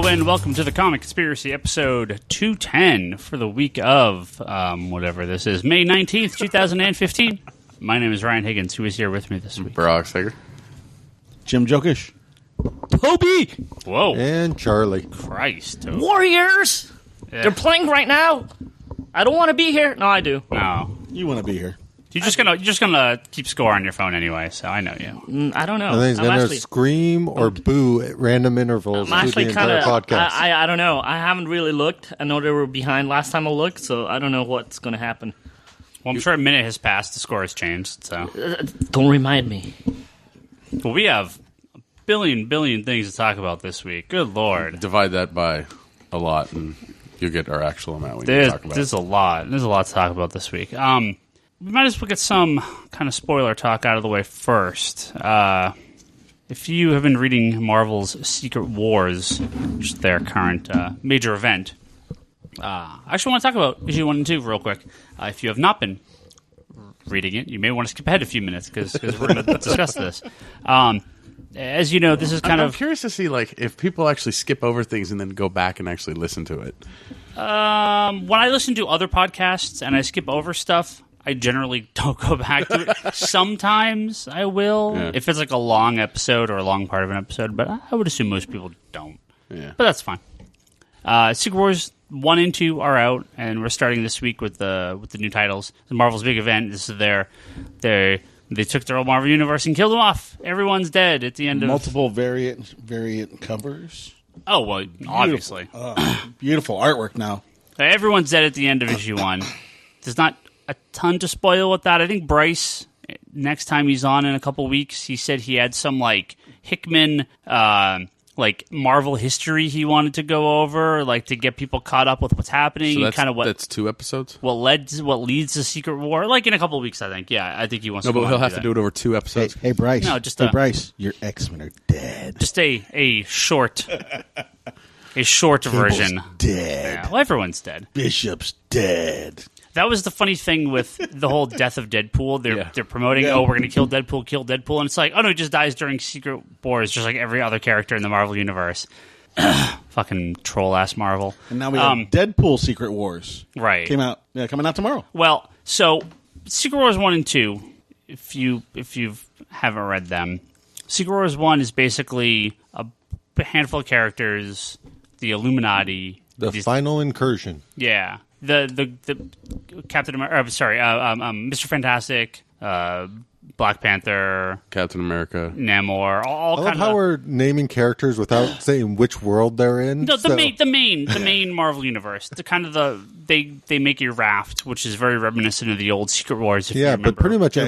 and welcome to the Comic Conspiracy, episode 210 for the week of, whatever this is, May 19th, 2015. My name is Ryan Higgins, who is here with me this week. Brock Sager. Jim Jokisch. Toby! Whoa. And Charlie. Christ. Toby. Warriors! Yeah. They're playing right now! I don't want to be here. No, I do. No. You want to be here. You're just gonna keep score on your phone anyway, so I know you. I don't know. And then he's going to scream or boo at random intervals I'm through actually the kind entire of... podcast. I don't know. I haven't really looked. I know they were behind last time I looked, so I don't know what's going to happen. Well, I'm sure a minute has passed, the score has changed, so... Don't remind me. Well, we have a billion things to talk about this week. Good Lord. Divide that by a lot, and you'll get our actual amount we need to talk about. There's a lot. There's a lot to talk about this week. We might as well get some kind of spoiler talk out of the way first. If you have been reading Marvel's Secret Wars, which is their current major event, I actually want to talk about issue 1 and 2 real quick. If you have not been reading it, you may want to skip ahead a few minutes because we're going to discuss this. As you know, this is kind I'm of... curious to see if people actually skip over things and then go back and actually listen to it. When I listen to other podcasts and I skip over stuff, I generally don't go back to it. Sometimes I will, if it's like a long episode or a long part of an episode, but I would assume most people don't. Yeah. But that's fine. Secret Wars 1 and 2 are out, and we're starting this week with the new titles. The Marvel's big event. This is they took their old Marvel universe and killed them off. Everyone's dead at the end of... Multiple variant covers. Oh, well, obviously. Beautiful artwork now. Everyone's dead at the end of issue 1. There's not a ton to spoil with that. I think Bryce, next time he's on in a couple weeks, he said he had some Hickman Marvel history he wanted to go over, to get people caught up with what's happening. So that's 2 episodes? What leads to Secret War? In a couple of weeks, I think. Yeah, I think he wants to. No, but he'll have to do it over 2 episodes. Hey Bryce. No, just Bryce, your X-Men are dead. Just a short version. Dead. Yeah, well, everyone's dead. Bishop's dead. That was the funny thing with the whole death of Deadpool. They're promoting, we're going to kill Deadpool. And it's like, oh no, he just dies during Secret Wars, just like every other character in the Marvel Universe. Fucking troll-ass Marvel. And now we have Deadpool Secret Wars. Right. Coming out tomorrow. Well, so Secret Wars 1 and 2, if you haven't read them, Secret Wars 1 is basically a handful of characters, the Illuminati. The final incursion. Yeah. The Captain America, Mr. Fantastic, Black Panther, Captain America, Namor, all I kind love how we're naming characters without saying which world they're in. No, the main Marvel universe. They make a raft, which is very reminiscent of the old Secret Wars. If you remember. But pretty much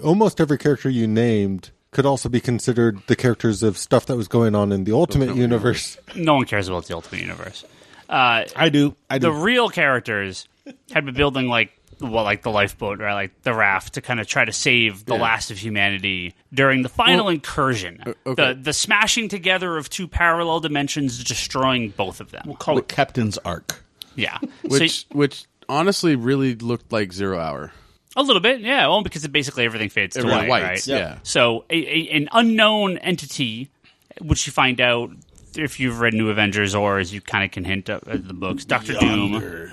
almost every character you named could also be considered the characters of stuff that was going on in the Ultimate Universe. No one cares about the Ultimate Universe. I do. The real characters had been building the lifeboat, right? The raft to kind of try to save the last of humanity during the final incursion. Okay. The smashing together of 2 parallel dimensions, destroying both of them. We'll call it Captain's Arc. Yeah. Which honestly really looked like 0 Hour. A little bit, yeah. Well, because basically everything fades to white, right? Yeah. So an unknown entity, which you find out if you've read New Avengers or as you kind of can hint at the books, Doctor Doom.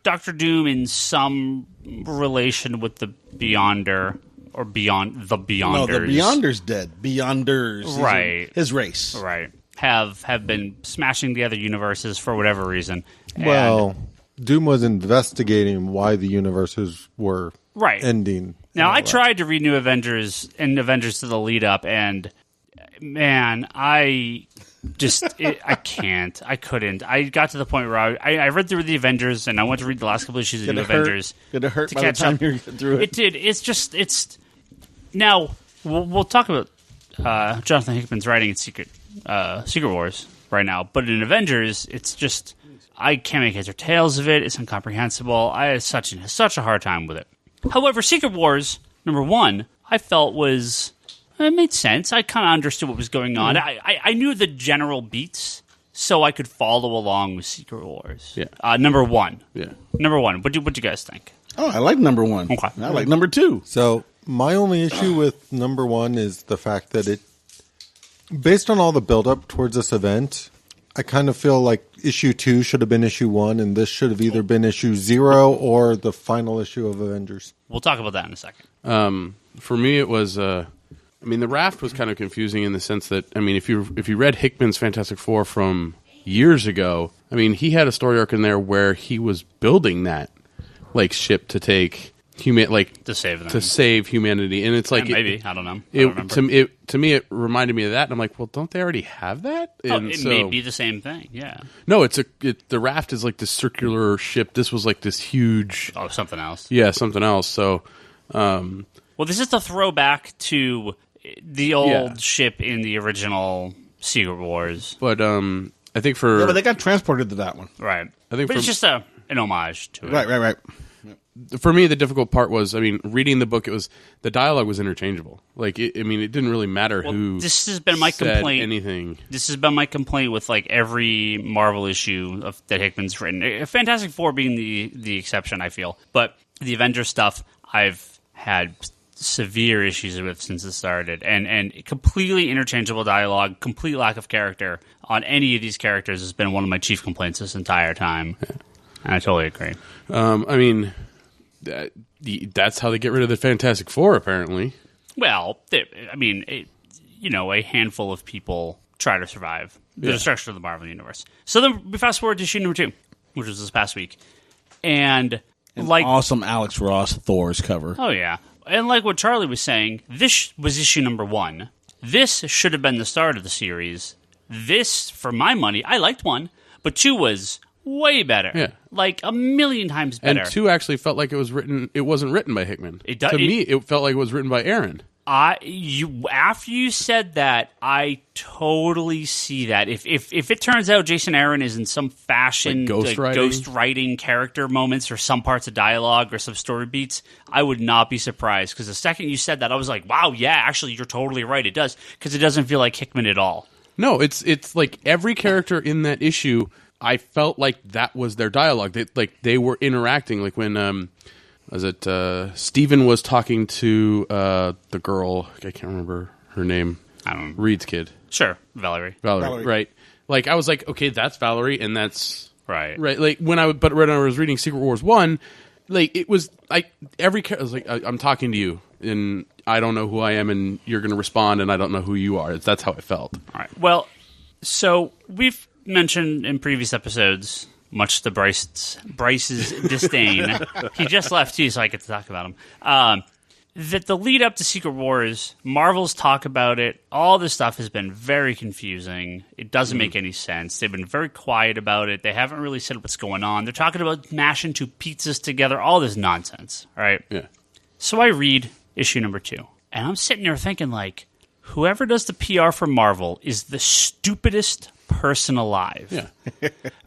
Doctor Doom in some relation with the Beyonder or Beyond the Beyonders. No, the Beyonder's dead. Beyonders. Right. His race. Right. Have been smashing the other universes for whatever reason. Well, Doom was investigating why the universes were ending. Now, I tried to read New Avengers and Avengers to the lead up, and man, I couldn't. I got to the point where I read through the Avengers, and I went to read the last couple issues of New Avengers. Did it hurt by the time you get through it? It did. It's now we'll talk about Jonathan Hickman's writing in Secret Wars right now, but in Avengers, it's just I can't make heads or tails of it. It's incomprehensible. I had such a hard time with it. However, Secret Wars #1, I felt it made sense. I kind of understood what was going on. I knew the general beats, so I could follow along with Secret Wars. Yeah. #1. Yeah. #1. What do you guys think? Oh, I like #1. Okay. I like #2. So my only issue with #1 is the fact that it, based on all the build-up towards this event, I kind of feel like issue 2 should have been issue 1, and this should have either been issue 0 or the final issue of Avengers. We'll talk about that in a second. For me, it was. I mean, the raft was kind of confusing in the sense that, I mean, if you read Hickman's Fantastic Four from years ago, I mean, he had a story arc in there where he was building that ship to take to save them, to save humanity, and it's like maybe I don't know. I don't remember. To me, it reminded me of that, and I'm like, well, don't they already have that? And it may be the same thing. Yeah. No, the raft is like this circular ship. This was like this huge. Oh, something else. Yeah, something else. So, well, this is the throwback to the old ship in the original Secret Wars. But I think for but they got transported to that one, right? I think, but it's just an homage to it. Right. For me, the difficult part was, I mean, reading the book, the dialogue was interchangeable. It didn't really matter who. This has been my complaint. Anything. This has been my complaint with every Marvel issue that Hickman's written. Fantastic Four being the exception, I feel. But the Avengers stuff, I've had severe issues with since it started, and completely interchangeable dialogue, complete lack of character on any of these characters has been one of my chief complaints this entire time. And I totally agree. I mean. That's how they get rid of the Fantastic Four, apparently. Well, a handful of people try to survive the destruction of the Marvel Universe. So then we fast forward to issue number 2, which was this past week. And awesome Alex Ross Thor's cover. Oh, yeah. And like what Charlie was saying, this was issue number 1. This should have been the start of the series. This, for my money, I liked 1, but 2 was way better. Yeah. A million times better. And 2 actually felt like it wasn't written by Hickman. To me, it felt like it was written by Aaron. After you said that, I totally see that. If it turns out Jason Aaron is in some fashion ghost writing character moments or some parts of dialogue or some story beats, I would not be surprised. Because the second you said that, I was like, wow, yeah, actually, you're totally right. It does. Because it doesn't feel like Hickman at all. No, it's like every character in that issue, I felt like that was their dialogue. They were interacting. Like when Steven was talking to the girl. I can't remember her name. I don't know. Reed's kid. Sure, Valerie. Right. I was like, okay, that's Valerie, and that's right. When I was reading Secret Wars 1, it was like every character was like, I'm talking to you, and I don't know who I am, and you're going to respond, and I don't know who you are. That's how it felt. All right. Well, so we've mentioned in previous episodes, much to Bryce's disdain, he just left too, so I get to talk about him, that the lead up to Secret Wars, Marvel's talk about it, all this stuff has been very confusing. It doesn't make any sense. They've been very quiet about it. They haven't really said what's going on. They're talking about mashing 2 pizzas together, all this nonsense, all right? Yeah. So I read issue number 2, and I'm sitting there thinking, whoever does the PR for Marvel is the stupidest person alive. Yeah.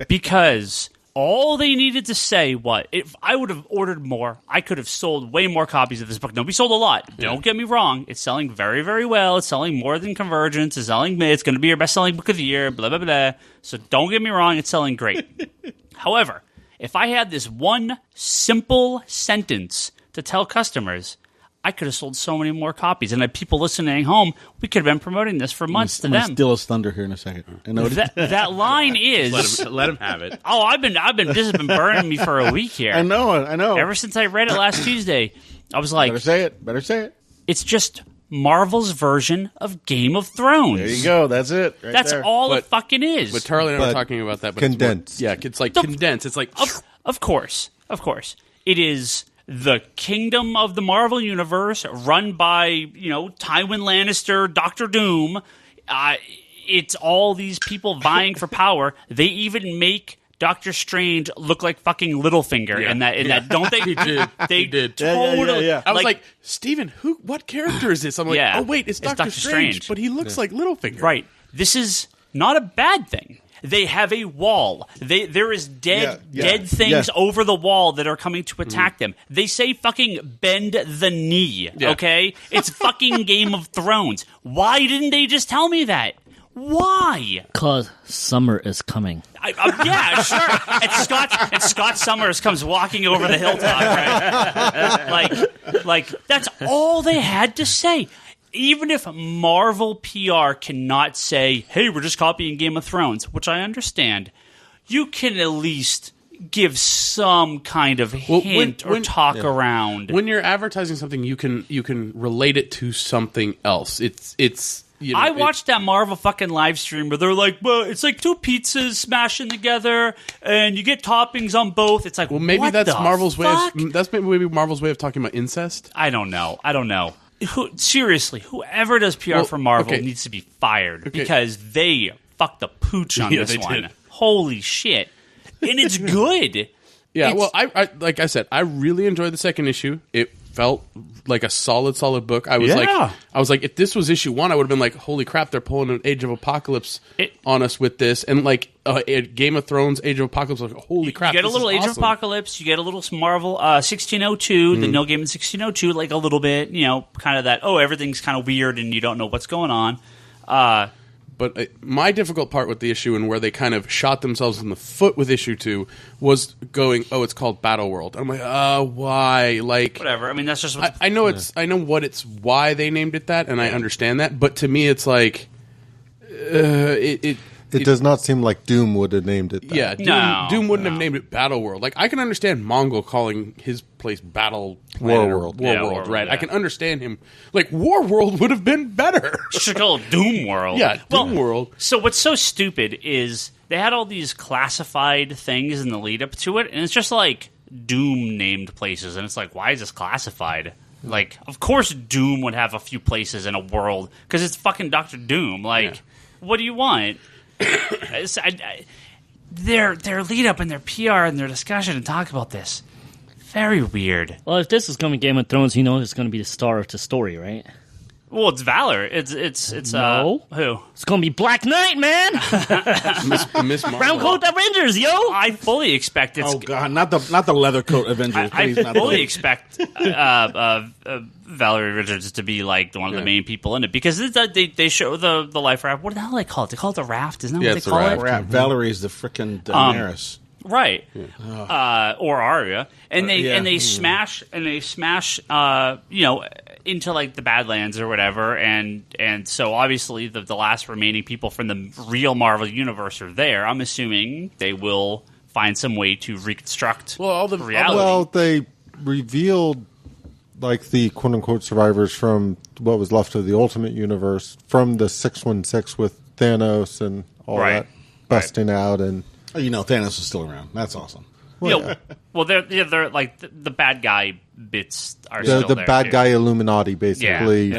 Because all they needed to say was, if I would have ordered more, I could have sold way more copies of this book. No, we sold a lot. Yeah. Don't get me wrong. It's selling very, very well. It's selling more than Convergence. It's going to be your best-selling book of the year, blah, blah, blah. So don't get me wrong. It's selling great. However, if I had this one simple sentence to tell customers, I could have sold so many more copies. And people listening at home, we could have been promoting this for months to them. Steal his thunder here in a second. That line is... Let him have it. Oh, this has been burning me for a week here. I know. Ever since I read it last Tuesday, I was like... Better say it. It's just Marvel's version of Game of Thrones. There you go. That's it. That's all it fucking is. But Charlie and I were talking about that. But condensed. It's like condensed. It's like... Of course. It is... the kingdom of the Marvel Universe, run by, Tywin Lannister, Doctor Doom. It's all these people vying for power. They even make Doctor Strange look like fucking Littlefinger in that don't they? They did. Totally. Yeah. I was like, Steven, what character is this? I'm like, oh wait, it's Doctor Strange, but he looks like Littlefinger. Right. This is not a bad thing. They have a wall. There is dead things over the wall that are coming to attack them. They say fucking bend the knee, okay? It's fucking Game of Thrones. Why didn't they just tell me that? Why? Because summer is coming. Yeah, sure. And Scott Summers comes walking over the hilltop, right? Like that's all they had to say. even if Marvel PR cannot say, hey, we're just copying Game of Thrones, which I understand, you can at least give some kind of hint or talk around. When you're advertising something, you can relate it to something else. It's you know, I watched that Marvel fucking live stream where they're like, well, it's like two pizzas smashing together and you get toppings on both. It's like, well, maybe what that's the Marvel's fuck? way of that's maybe Marvel's way of talking about incest. I don't know. Seriously, whoever does PR for Marvel needs to be fired because they fucked the pooch on this one. Did. Holy shit. And it's good. Yeah, well, I like I said, I really enjoyed the second issue. It felt like a solid book. I was like, if this was issue 1, I would have been like, holy crap, they're pulling an Age of Apocalypse on us with this, and like Game of Thrones, Age of Apocalypse, like, holy crap, you get a little Age of Apocalypse, you get a little Marvel 1602, the No Game in 1602, like a little bit, kind of that. Everything's kind of weird and you don't know what's going on. But my difficult part with the issue and where they kind of shot themselves in the foot with issue 2 was going, it's called Battle World. I'm like, why? Like, whatever. I mean, that's just what I know why they named it that, and I understand that. But to me, it's like It does not seem like Doom would have named it that. Yeah, Doom wouldn't have named it Battle World. Like, I can understand Mongol calling his place Battle War World. War World, right? Yeah. I can understand him. Like, War World would have been better. Should call it Doom World. Yeah, Doom World. So what's so stupid is they had all these classified things in the lead up to it, and it's just like Doom named places, and it's like, why is this classified? Like, of course Doom would have a few places in a world, because it's fucking Dr. Doom. Like, what do you want? Their lead up and their PR and their discussion and talk about this, very weird. Well, if this is going to be Game of Thrones, it's going to be the star of the story, right? Well, it's Valor. It's no. Who? It's going to be Black Knight, man. Miss Marvel. Brown Coat Avengers, yo. I fully expect it's. Oh God, not the leather coat Avengers. Please, I fully expect Valerie Richards to be like one of the main people in it, because they show the life raft. What the hell do they call it? They call it the raft. Isn't that what they call it? Raft. Valerie's the frickin' Daenerys. Right, or Arya, and they smash into like the Badlands or whatever, and so obviously the last remaining people from the real Marvel universe are there. I'm assuming they will find some way to reconstruct reality. Well, they revealed like the quote unquote survivors from what was left of the Ultimate Universe from the 616 with Thanos and all that busting out and. Oh, Thanos is still around. That's awesome. Well, they're like the bad guy bits are still the there bad too. guy Illuminati basically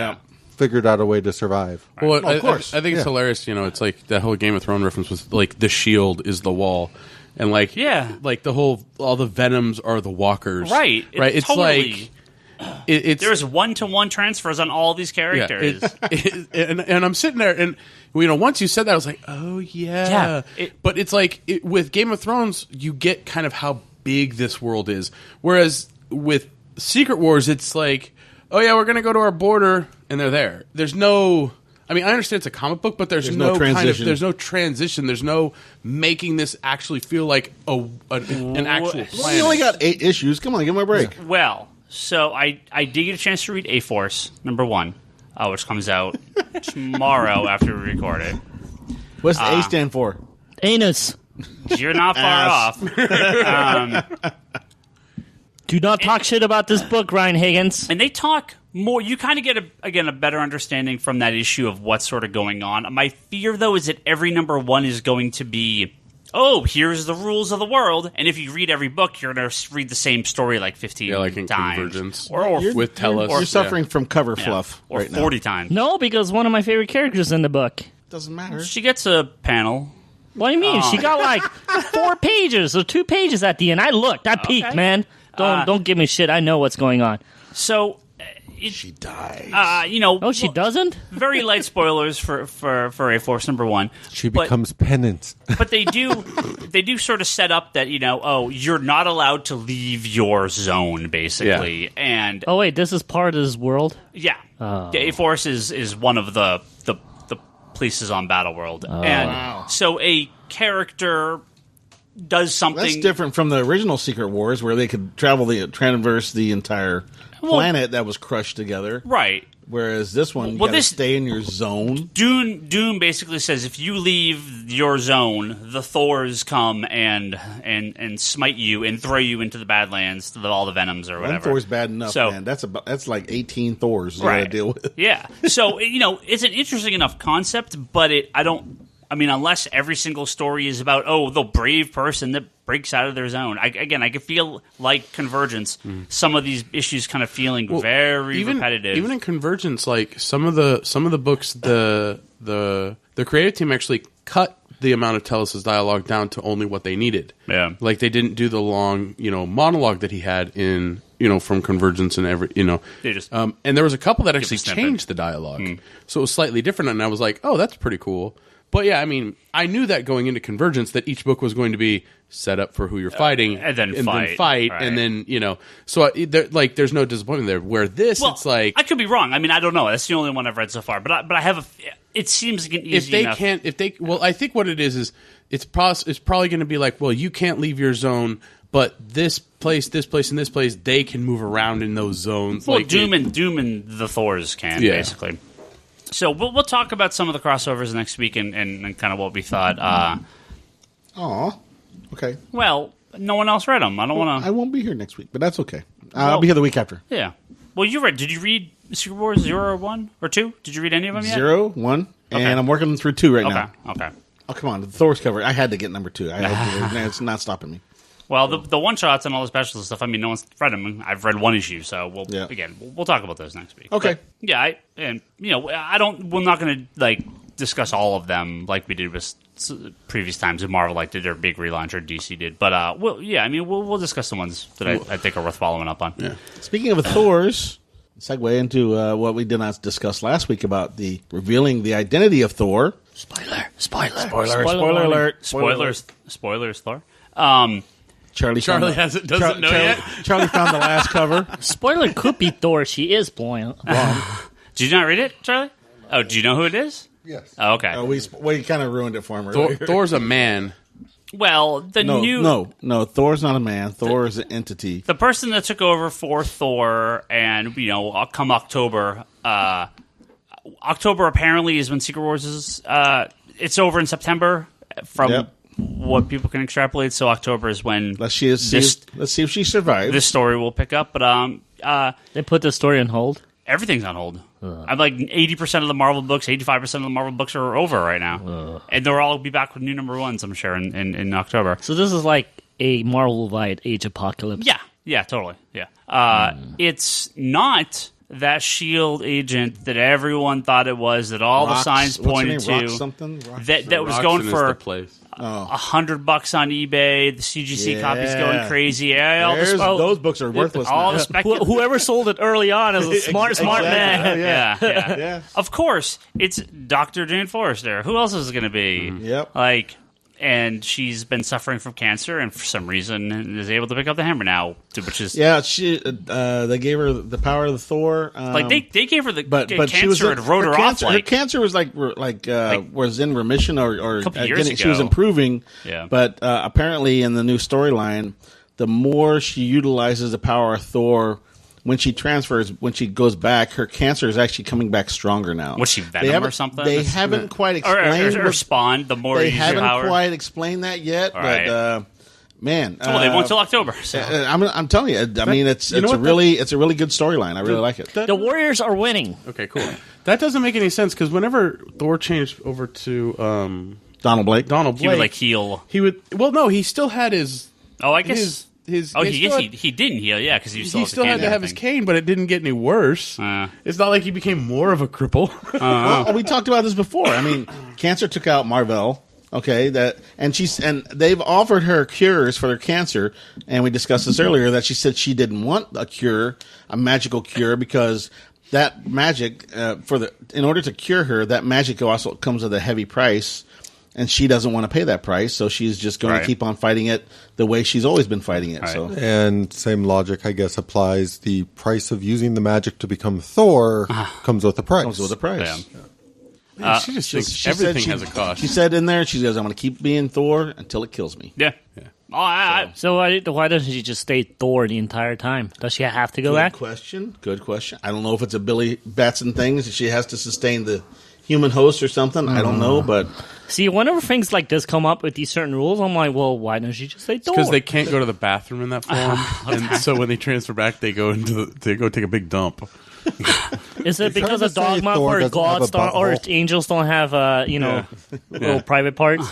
figured out a way to survive. Well, of course. I think it's hilarious. It's like the whole Game of Thrones reference was like the shield is the wall, and like like all the Venoms are the walkers. Right. It's totally, like. There's 1-to-1 transfers on all these characters. And I'm sitting there, and once you said that, I was like, oh yeah. But it's like with Game of Thrones, you get kind of how big this world is. Whereas with Secret Wars, it's like, oh yeah, we're gonna go to our border, and they're there. There's no. I mean, I understand it's a comic book, but there's no transition. There's no transition. There's no making this actually feel like an actual planet. Well, you only got 8 issues. Come on, give me a break. Well. So I did get a chance to read A-Force #1, which comes out tomorrow after we record it. What's the A stand for? Anus. You're not far off. Do not talk shit about this book, Ryan Higgins. And they talk more. You kind of get a better understanding from that issue of what's sort of going on. My fear, though, is that every #1 is going to be, here's the rules of the world, and if you read every book, you're going to read the same story like 15 like in times. Convergence. Or with Tellus. You're suffering from cover fluff or right 40 now. times. No, because one of my favorite characters in the book. Doesn't matter. She gets a panel. What do you mean? She got like 4 pages or 2 pages at the end. I looked. I peeked, man. Don't give me shit. I know what's going on. So... she dies. She doesn't? Very light spoilers for A-Force #1. She becomes penance. But they do sort of set up that, you're not allowed to leave your zone, basically. Yeah. And oh, wait, this is part of this world? yeah. Oh. The A-Force is one of the places on Battleworld. Oh. And so a character does something. That's different from the original Secret Wars, where they could traverse the entire planet that was crushed together. Right. Whereas this one, you gotta stay in your zone. Doom basically says if you leave your zone, the Thors come and smite you and throw you into the Badlands, all the Venoms or whatever. One Thor's bad enough, man. That's like 18 Thors you gotta deal with. Yeah. So it's an interesting enough concept, but unless every single story is about the brave person that breaks out of their zone. I can feel like Convergence. Some of these issues kind of feeling very repetitive. Even in Convergence, like some of the books, the creative team actually cut the amount of Tellus's dialogue down to only what they needed. Yeah, like they didn't do the long monologue that he had in from Convergence and they just and there was a couple that actually changed the dialogue, so it was slightly different. And I was like, oh, that's pretty cool. But yeah, I mean, I knew that going into Convergence that each book was going to be set up for who you're fighting, and then fight, right. And then so there's no disappointment there. Where this, it's like I could be wrong. I mean, I don't know. That's the only one I've read so far. But I have it seems like an easy enough. I think what it is it's probably going to be like, well, you can't leave your zone, but this place, and this place, they can move around in those zones. Well, Doom and the Thors can basically. So we'll talk about some of the crossovers next week and kind of what we thought. Okay. Well, no one else read them. I don't want to. I won't be here next week, but that's okay. I'll be here the week after. Yeah. Well, did you read Secret Wars 0 or 1 or 2? Did you read any of them yet? 0, 1, and I'm working through 2 right now. Okay. Oh, come on. The Thor's cover. I had to get number 2. It's not stopping me. Well, the one-shots and all the specials and stuff, I mean, no one's read them. I've read one issue, so we'll talk about those next week. Okay. But, we're not going to, discuss all of them like we did with previous times when Marvel, did their big relaunch or DC did. But, we'll discuss the ones that I think are worth following up on. Yeah. Speaking of Thors, segue into what we did not discuss last week about revealing the identity of Thor. Spoiler alert. Spoilers, Thor. Charlie doesn't know yet. Charlie found the last cover. Spoiler could be Thor. She is blonde. Did you not read it, Charlie? Oh, do you know who it is? Yes. Oh, okay. We kind of ruined it for him. Thor's a man. Well, No, Thor's not a man. Thor is an entity. The person that took over for Thor, and come October. October apparently is when Secret Wars is. It's over in September from what people can extrapolate. So October is when let's see if she survives. This story will pick up, but they put the story on hold. Everything's on hold. I'm like 80% of the Marvel books, 85% of the Marvel books are over right now, and they'll all be back with new number ones. I'm sure in October. So this is like a Marvel-wide Age Apocalypse. Yeah, totally. Yeah, it's not that S.H.I.E.L.D. agent that everyone thought it was, that all the signs pointed to. That was going for $100 on eBay. The CGC copy's going crazy. Those books are worthless. Whoever sold it early on is a smart man. Yeah. Of course, it's Dr. Jane Forrester. Who else is it going to be? Yep. And she's been suffering from cancer, and for some reason is able to pick up the hammer now, which is she. They gave her the power of the Thor. They gave her the cancer she was and wrote her off. Her cancer was was in remission or a couple years ago. She was improving. Yeah. But apparently, in the new storyline, the more she utilizes the power of Thor. When she goes back, her cancer is actually coming back stronger now. Was she Venom or something? They haven't quite explained. Or Spawn, the more they you use your power. They haven't quite explained that yet, but man. Well, they won't till October. So. I'm telling you, I mean, it's a really good storyline. I really like it. The Warriors are winning. Okay, cool. That doesn't make any sense, because whenever Thor changed over to Donald Blake, he would heal. He would. Well, no, he still had his. Oh, I guess. He didn't heal, yeah, because he still had to have his cane, but it didn't get any worse. It's not like he became more of a cripple. Well, we talked about this before. I mean, cancer took out Marvel. Okay, and they've offered her cures for her cancer, and we discussed this earlier that she said she didn't want a magical cure, because that magic in order to cure her, that magic also comes at a heavy price. And she doesn't want to pay that price, so she's just going to keep on fighting it the way she's always been fighting it. Right. So, and same logic, I guess, applies. The price of using the magic to become Thor comes with a price. Yeah. She just thinks everything has a cost. She said in there, she goes, "I'm going to keep being Thor until it kills me." Yeah. Oh, So why doesn't she just stay Thor the entire time? Does she have to go Good back? question. Good question. I don't know if it's a Billy Batson thing. She has to sustain the human host or something. I don't know, but See, whenever things like this come up with these certain rules, I'm like, well, why don't she just say Thor? Because they can't go to the bathroom in that form, and so when they transfer back, they go take a big dump. Is it because trying of to say dogma Thor where doesn't have gods a don't, or butthole? angels don't have, little private parts?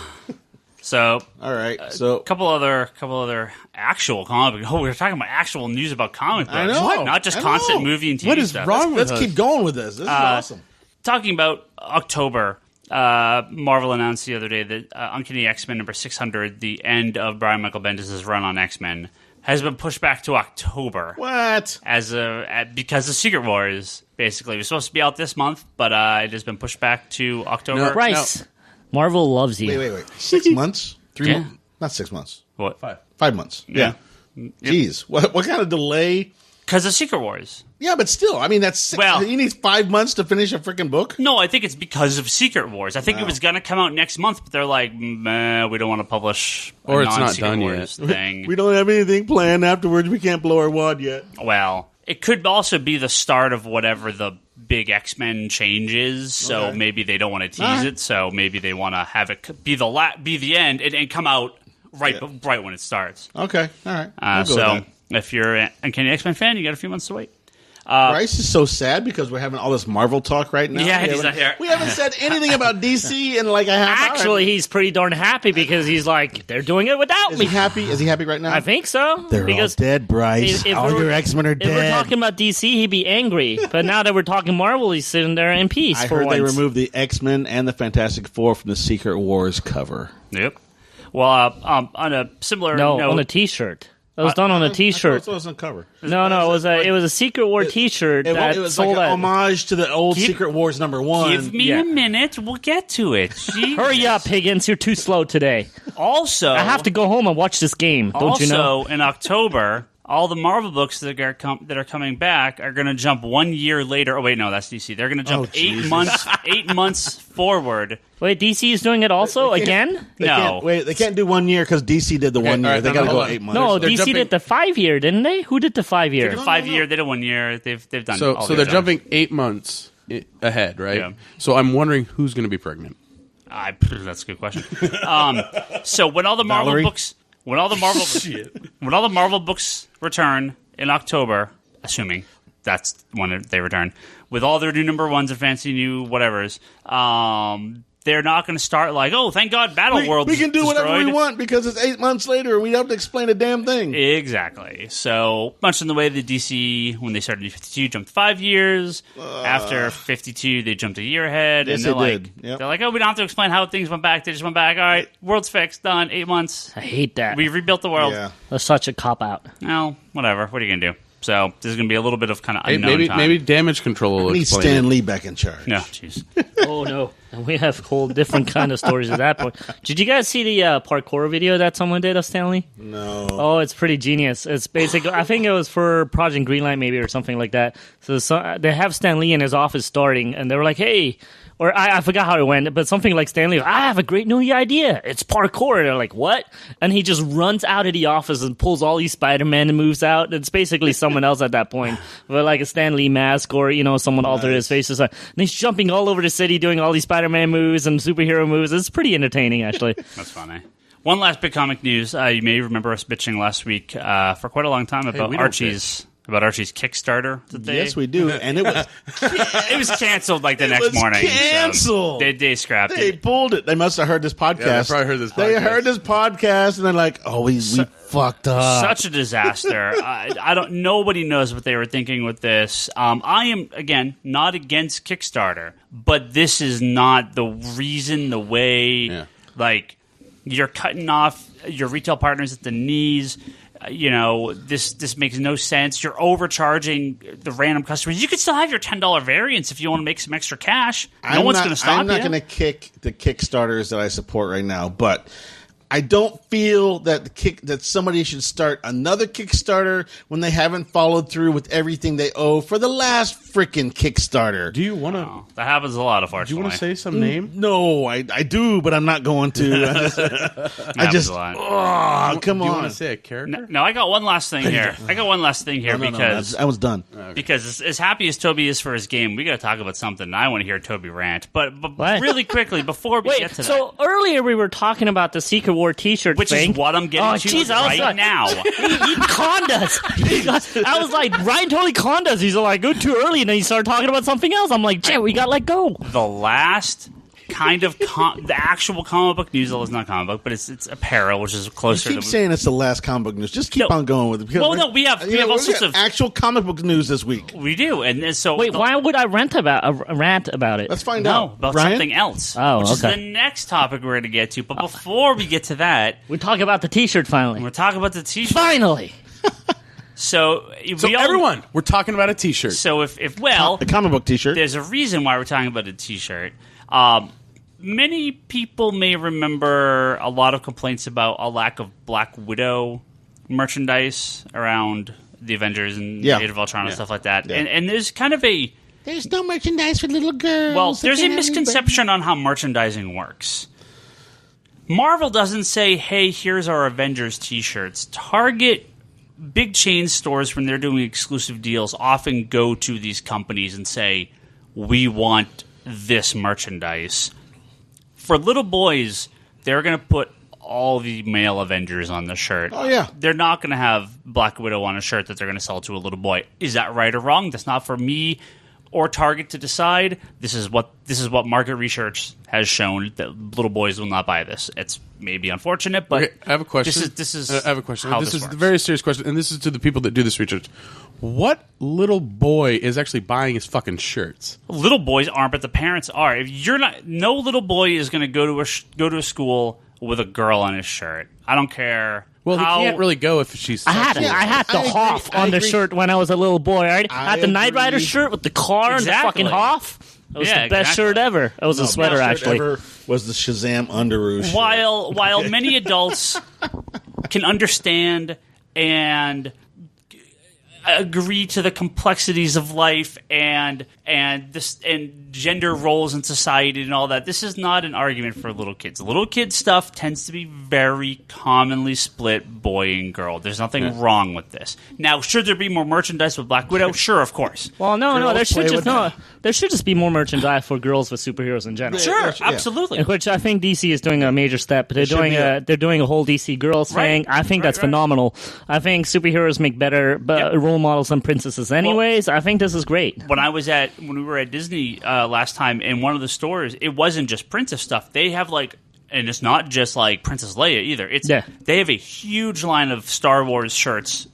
so all right. So couple other actual comic books. Oh, we were talking about actual news about comic books. I know. Not just I constant know. movie and TV What is stuff. wrong with let's us? keep going with this. This is awesome. Talking about October, Marvel announced the other day that Uncanny X-Men number 600, the end of Brian Michael Bendis' run on X-Men, has been pushed back to October. What? Because of Secret Wars, basically. It was supposed to be out this month, but it has been pushed back to October. No. Bryce, Marvel loves you. Wait. 6 months? 3 Yeah. months. Not 6 months. What? 5 months. Yeah. Jeez. What kind of delay? Because of Secret Wars. Yeah, but still, I mean, that's 6. Well- He needs 5 months to finish a freaking book. No, I think it's because of Secret Wars. I think it was going to come out next month, but they're like, meh, we don't want to publish a Or it's not non-Secret done Wars yet. thing. We don't have anything planned afterwards. We can't blow our wad yet. Well, it could also be the start of whatever the big X-Men change is. So Okay. maybe they don't want to tease Alright. it. So maybe they want to have it be the end and come out right when it starts. Okay, all right. We'll go So with that. if you're an Uncanny X-Men fan, you got a few months to wait. Bryce is so sad because we're having all this Marvel talk right now. Yeah, we he's haven't- not here. We haven't said anything about DC in like a half hour. Actually, he's pretty darn happy because he's like, they're doing it without is me. he happy? Is he happy right now? I think so. They're because all dead, Bryce. if All we're- your X-Men are If we're dead. talking about DC, he'd be angry. But now that we're talking Marvel, he's sitting there in peace I for heard once. they removed the X-Men and the Fantastic Four from the Secret Wars cover. Yep. Well, on a similar No, note, on a T-shirt. It was done on a T-shirt. It wasn't cover. No, it was a Secret War T-shirt that It was sold like an at. homage to the old Secret Wars #1. give me Yeah. a minute. We'll get to it. Jesus. Hurry up, Higgins! You're too slow today. Also, I have to go home and watch this game. Don't you know? Also, in October, all the Marvel books that are coming back are going to jump 1 year later. Oh wait, no, that's DC. They're going to jump 8 months. 8 months forward. Wait, DC is doing it also again? No, They can't do 1 year because DC did the 1 year. all right, They no, got to hold go on. 8 months. No, They're DC jumping- did the 5 year, didn't they? Who did the 5 year? 5 year. They did 1 year. They've done. So all so their they're jobs. jumping 8 months ahead, right? Yeah. So I'm wondering who's going to be pregnant. That's a good question. So when all the Marvel Valerie? books, when all the Marvel books return in October, assuming that's when they return, with all their new #1s and fancy new whatevers, they're not going to start like, oh, thank God, Battle World. we can do whatever we destroyed. want because it's 8 months later. We don't have to explain a damn thing. Exactly. So much in the way the DC, when they started New 52, jumped 5 years. After 52, they jumped a year ahead. Yes, and they're they like, did. Yep. they're like, oh, we don't have to explain how things went back. They just went back. All right, world's fixed, done. 8 months. I hate that. We rebuilt the world. Yeah. That's such a cop out. Well, whatever. What are you gonna do? So this is gonna be a little bit of kind of unknown time. Maybe Damage Control will We need explain Stan it. Lee back in charge. No, jeez. Oh no, and we have whole different kind of stories at that point. Did you guys see the parkour video that someone did of Stanley? No. Oh, it's pretty genius. It's basically, I think it was for Project Greenlight maybe or something like that. So they have Stan Lee in his office starting, and they were like, hey. Or I forgot how it went, but something like Stanley, I have a great new idea. It's parkour. And they're like, what? And he just runs out of the office and pulls all these Spider-Man moves out. It's basically someone else at that point, with like a Stan Lee mask or, someone altered his face. And he's jumping all over the city doing all these Spider-Man moves and superhero moves. It's pretty entertaining, actually. That's funny. One last big comic news. You may remember us bitching last week for quite a long time about we don't Archie's Kickstarter. Yes, we do. And it was It was canceled like the next was morning. so canceled. they scrapped they it. pulled it. They must have heard this podcast. Yeah, they probably heard this They podcast. heard this podcast and they're like, "Oh, we fucked up." Such a disaster. I don't. Nobody knows what they were thinking with this. I am again not against Kickstarter, but this is not the reason. The way, like, you're cutting off your retail partners at the knees. This makes no sense. You're overcharging the random customers. You could still have your $10 variants if you want to make some extra cash. No one's going to stop you. I'm not going to kick the Kickstarters that I support right now, but I don't feel that somebody should start another Kickstarter when they haven't followed through with everything they owe for the last freaking Kickstarter. Do you want to? Oh, that happens a lot, Do unfortunately. you want to say some name? No, I do, but I'm not going to. I just, a lot. oh, come Do you on. want to say a character? No, I got one last thing here. Because I was done. Because as happy as Toby is for his game, we got to talk about something. And I want to hear Toby rant. But What? really quickly, before we get to that. So earlier we were talking about the Secret War T-shirt Which thing. is what I'm getting to geez, I was right like, now. He conned us. I was like, Ryan totally conned us. He's like, go too early, and then he started talking about something else. I'm like, Jay, we got let go. The last kind of the actual comic book news is not comic book, but it's apparel, which is You closer keep to saying it's the last comic book news. Just keep No. on going with it. Because Well, no, we have all sorts of actual comic book news this week. we do, and so Wait, why would I rant about it? Let's find No, out. about Ryan? something else. Oh, which is okay. the next topic we're going to get to. But before we get to that, We talk about the T-shirt finally. we're talking about the T-shirt. Finally. So, So we all- everyone, we're talking about a T-shirt. So if well, The comic book T-shirt. there's a reason why we're talking about a T-shirt. Many people may remember a lot of complaints about a lack of Black Widow merchandise around the Avengers and Yeah. Age of Ultron and Yeah. stuff like that. Yeah. And there's kind of a There's no merchandise for little girls. well, They there's a can't have misconception on how merchandising works. Marvel doesn't say, "Hey, here's our Avengers T-shirts." Target, big chain stores, when they're doing exclusive deals, often go to these companies and say, "We want this merchandise." For little boys, they're going to put all the male Avengers on the shirt. Oh, yeah. They're not going to have Black Widow on a shirt that they're going to sell to a little boy. Is that right or wrong? That's not for me or Target to decide. This is what market research has shown, that little boys will not buy this. It's maybe unfortunate, but Okay, I have a question. This is I have a question. how This is works. a very serious question, and this is to the people that do this research. What little boy is actually buying his fucking shirts? Little boys aren't, but the parents are. If you're not, no little boy is going to go to a school with a girl on his shirt. I don't care. Well, how, he can't really go if she's. I had Yeah, I had the I agree. Hoff I on the agree. shirt when I was a little boy. I I had the Knight Rider agree. shirt with the car and the Exactly. fucking Hoff. It was Yeah, the best exactly. shirt ever. It was a sweater, Best shirt actually. ever was the Shazam Underoos shirt. while many adults can understand and agree to the complexities of life and gender roles in society and all that, this is not an argument for little kids. Little kid stuff tends to be very commonly split boy and girl. There's nothing wrong with this. Now, should there be more merchandise with Black Widow? Sure, of course. Well, no, Girls there should play just with no. that. There should just be more merchandise for girls with superheroes in general. Sure, yeah. absolutely. Which I think DC is doing a major step. They're should doing be they're doing a whole DC girls Right. thing. I think Right, that's right. phenomenal. I think superheroes make better role models than princesses anyways. I think this is great. When we were at Disney last time, in one of the stores, it wasn't just princess stuff. They have and it's not just like Princess Leia either. They have a huge line of Star Wars shirts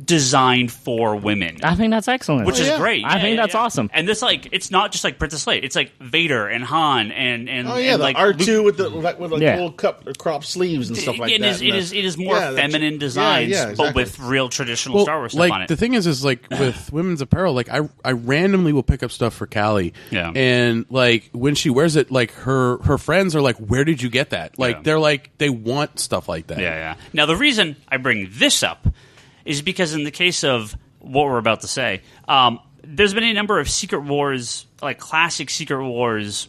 designed for women, I think that's excellent. which is yeah. great. I think that's awesome. And this it's not just like Princess Leia. It's like Vader and Han and Oh yeah, and the like R2 with the Yeah. full crop sleeves and stuff like it that. is it is more Yeah, that's- feminine designs, yeah, but exactly. with real traditional Well, Star Wars stuff like on it. the thing is like with women's apparel, like I randomly will pick up stuff for Callie, Yeah. and like when she wears it, like her friends are like, "Where did you get that?" Like Yeah. they're like they want stuff like that. Yeah. Now, the reason I bring this up is because in the case of what we're about to say, there's been a number of Secret Wars, like classic Secret Wars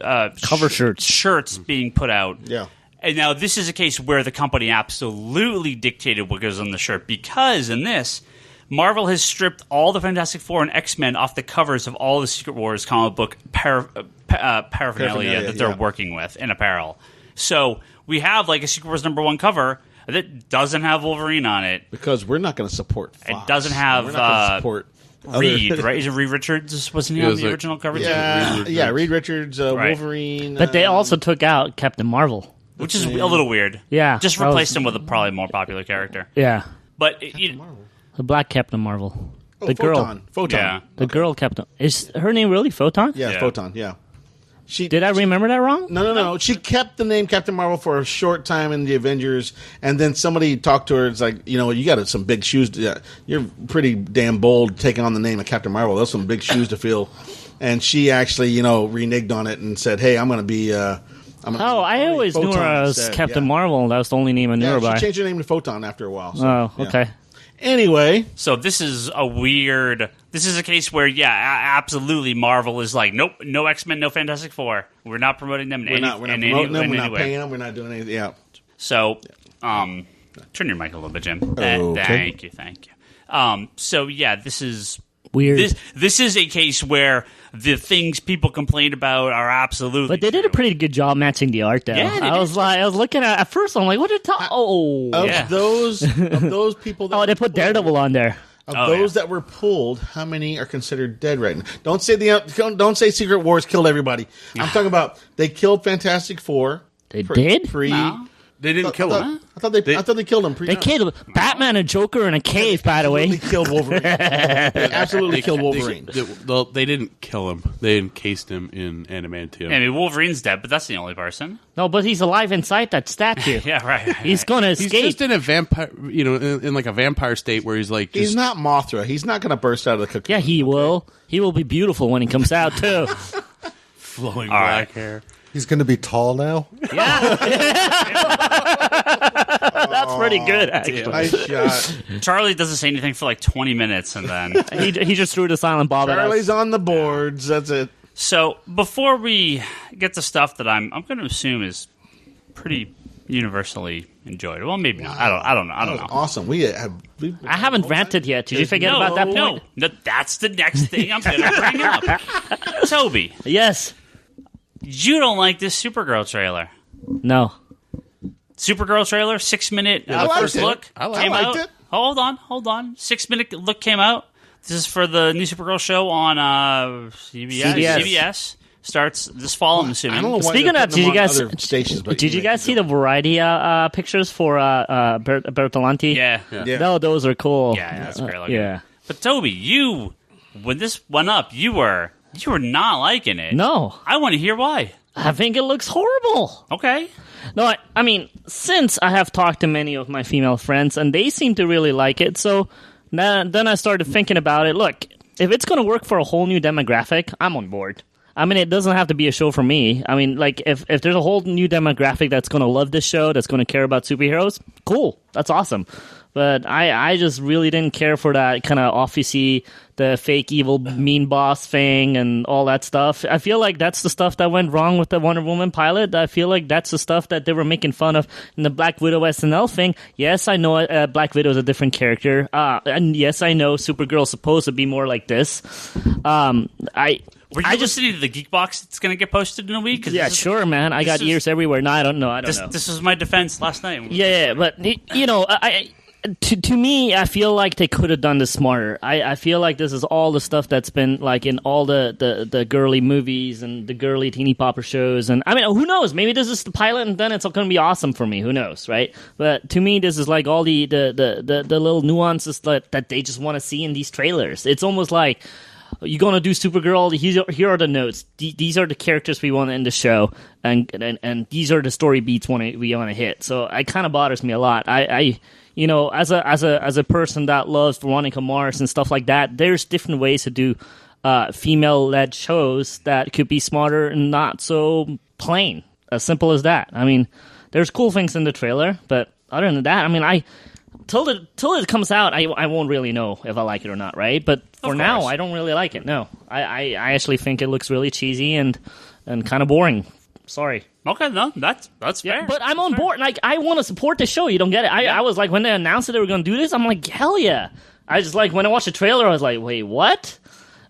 Cover shirts being put out. Yeah. And now this is a case where the company absolutely dictated what goes on the shirt, because in this, Marvel has stripped all the Fantastic Four and X-Men off the covers of all the Secret Wars comic book paraphernalia that they're yeah. working with in apparel. So we have like a Secret Wars #1 cover that doesn't have Wolverine on it. because we're not going to support Fox. It doesn't have We're not going to support Reed, right? Is it Reed Richards? Wasn't he It on was the like- original cover too? Yeah, Reed Richards, Right. Wolverine. But they also took out Captain Marvel. Which is a little weird. Yeah, Just that was- replaced him with a probably more popular character. Yeah, But the black Captain Marvel. The Photon. yeah. The girl Captain. Is her name really Photon? Yeah, Yeah. Photon. Yeah. She Did I remember that wrong? No. She kept the name Captain Marvel for a short time in the Avengers, and then somebody talked to her. It's like, you got some big shoes. You're pretty damn bold taking on the name of Captain Marvel. Those some big shoes to fill. And she actually, reneged on it and said, "Hey, I'm going to be I always knew her as Captain Marvel. That was the only name I knew her by. She changed her name to Photon after a while. So, okay. Anyway. So this is a case where, absolutely Marvel is like, nope, no X-Men, no Fantastic Four. We're not promoting them We're not promoting them. We're not paying them. We're not doing anything. Yeah. So, turn your mic a little bit, Jim. Okay. Thank you. So, this is weird. This is a case where the things people complain about are absolutely But they did a pretty good job matching the art, though. Yeah, I was looking at first, I'm like, what are you talking? Of those people that they put Daredevil on there. Of those that were pulled, how many are considered dead right now? Don't say Secret Wars killed everybody. I'm talking about they killed Fantastic Four. They did? No. They didn't kill him. I thought they killed him. They killed Batman and Joker in a cave, by the way. They killed Wolverine. They absolutely killed Wolverine. They didn't kill him. They encased him in adamantium. Yeah, I mean, Wolverine's dead, but that's the only person. No, but he's alive inside that statue. Yeah, right. He's going to escape. He's just in a vampire, in like a vampire state where he's like. He's not Mothra. He's not going to burst out of the cocoon. Yeah, he will. He will be beautiful when he comes out too. Flowing black hair. He's going to be tall now? Yeah. That's pretty good, actually. Nice shot. Charlie doesn't say anything for like 20 minutes, and then he just threw the silent bob at us. Charlie's on the boards. That's it. So before we get to stuff that I'm going to assume is pretty universally enjoyed. Well, maybe not. I don't know. Awesome. I haven't ranted yet. Did you forget about that point? No, that's the next thing I'm going to bring up. Toby. Yes. You don't like this Supergirl trailer. No. Supergirl trailer, 6-minute first look. I came liked out. it. Hold on. 6-minute look came out. This is for the new Supergirl show on CBS. Starts this fall, I'm assuming. I don't know why Speaking of that, did you guys see the variety pictures for Bertolanti? Yeah. No, those are cool. Yeah, that's great looking. Yeah. But Toby, when this went up, you were not liking it. No. I want to hear why. I think it looks horrible. Okay. No, I mean, since I have talked to many of my female friends, and they seem to really like it, so then I started thinking about it. Look, if it's going to work for a whole new demographic, I'm on board. I mean, it doesn't have to be a show for me. I mean, like, if there's a whole new demographic that's going to love this show, that's going to care about superheroes, cool. That's awesome. But I just really didn't care for that kind of officey, the fake evil mean boss thing and all that stuff. I feel like that's the stuff that went wrong with the Wonder Woman pilot. I feel like that's the stuff that they were making fun of in the Black Widow SNL thing. Yes, I know Black Widow is a different character. And yes, I know Supergirl's supposed to be more like this. Were you listening to the Geek Box that's going to get posted in a week? Yeah, sure, man. I got ears everywhere. No, I don't know. This was my defense last night. Yeah, but, To me, I feel like they could have done this smarter. I feel like this is all the stuff that's been like in all the girly movies and the girly teeny popper shows. And I mean, who knows? Maybe this is the pilot, and then it's going to be awesome for me. Who knows, right? But to me, this is like all the little nuances that they just want to see in these trailers. It's almost like, you're going to do Supergirl, here are the notes. These are the characters we want in the show, and these are the story beats we want to hit. So it kind of bothers me a lot. As a person that loves Veronica Mars and stuff like that, there's different ways to do female-led shows that could be smarter and not so plain. As simple as that. I mean, there's cool things in the trailer, but other than that, I mean, till it comes out, I won't really know if I like it or not, right? But for now, I don't really like it. No, I actually think it looks really cheesy and kind of boring. Sorry. Okay, no, that's fair. Yeah, but I'm on board. Like, I want to support the show. You don't get it. I was like, when they announced that they were going to do this, I'm like, hell yeah. I just like, when I watched the trailer, I was like, wait, what?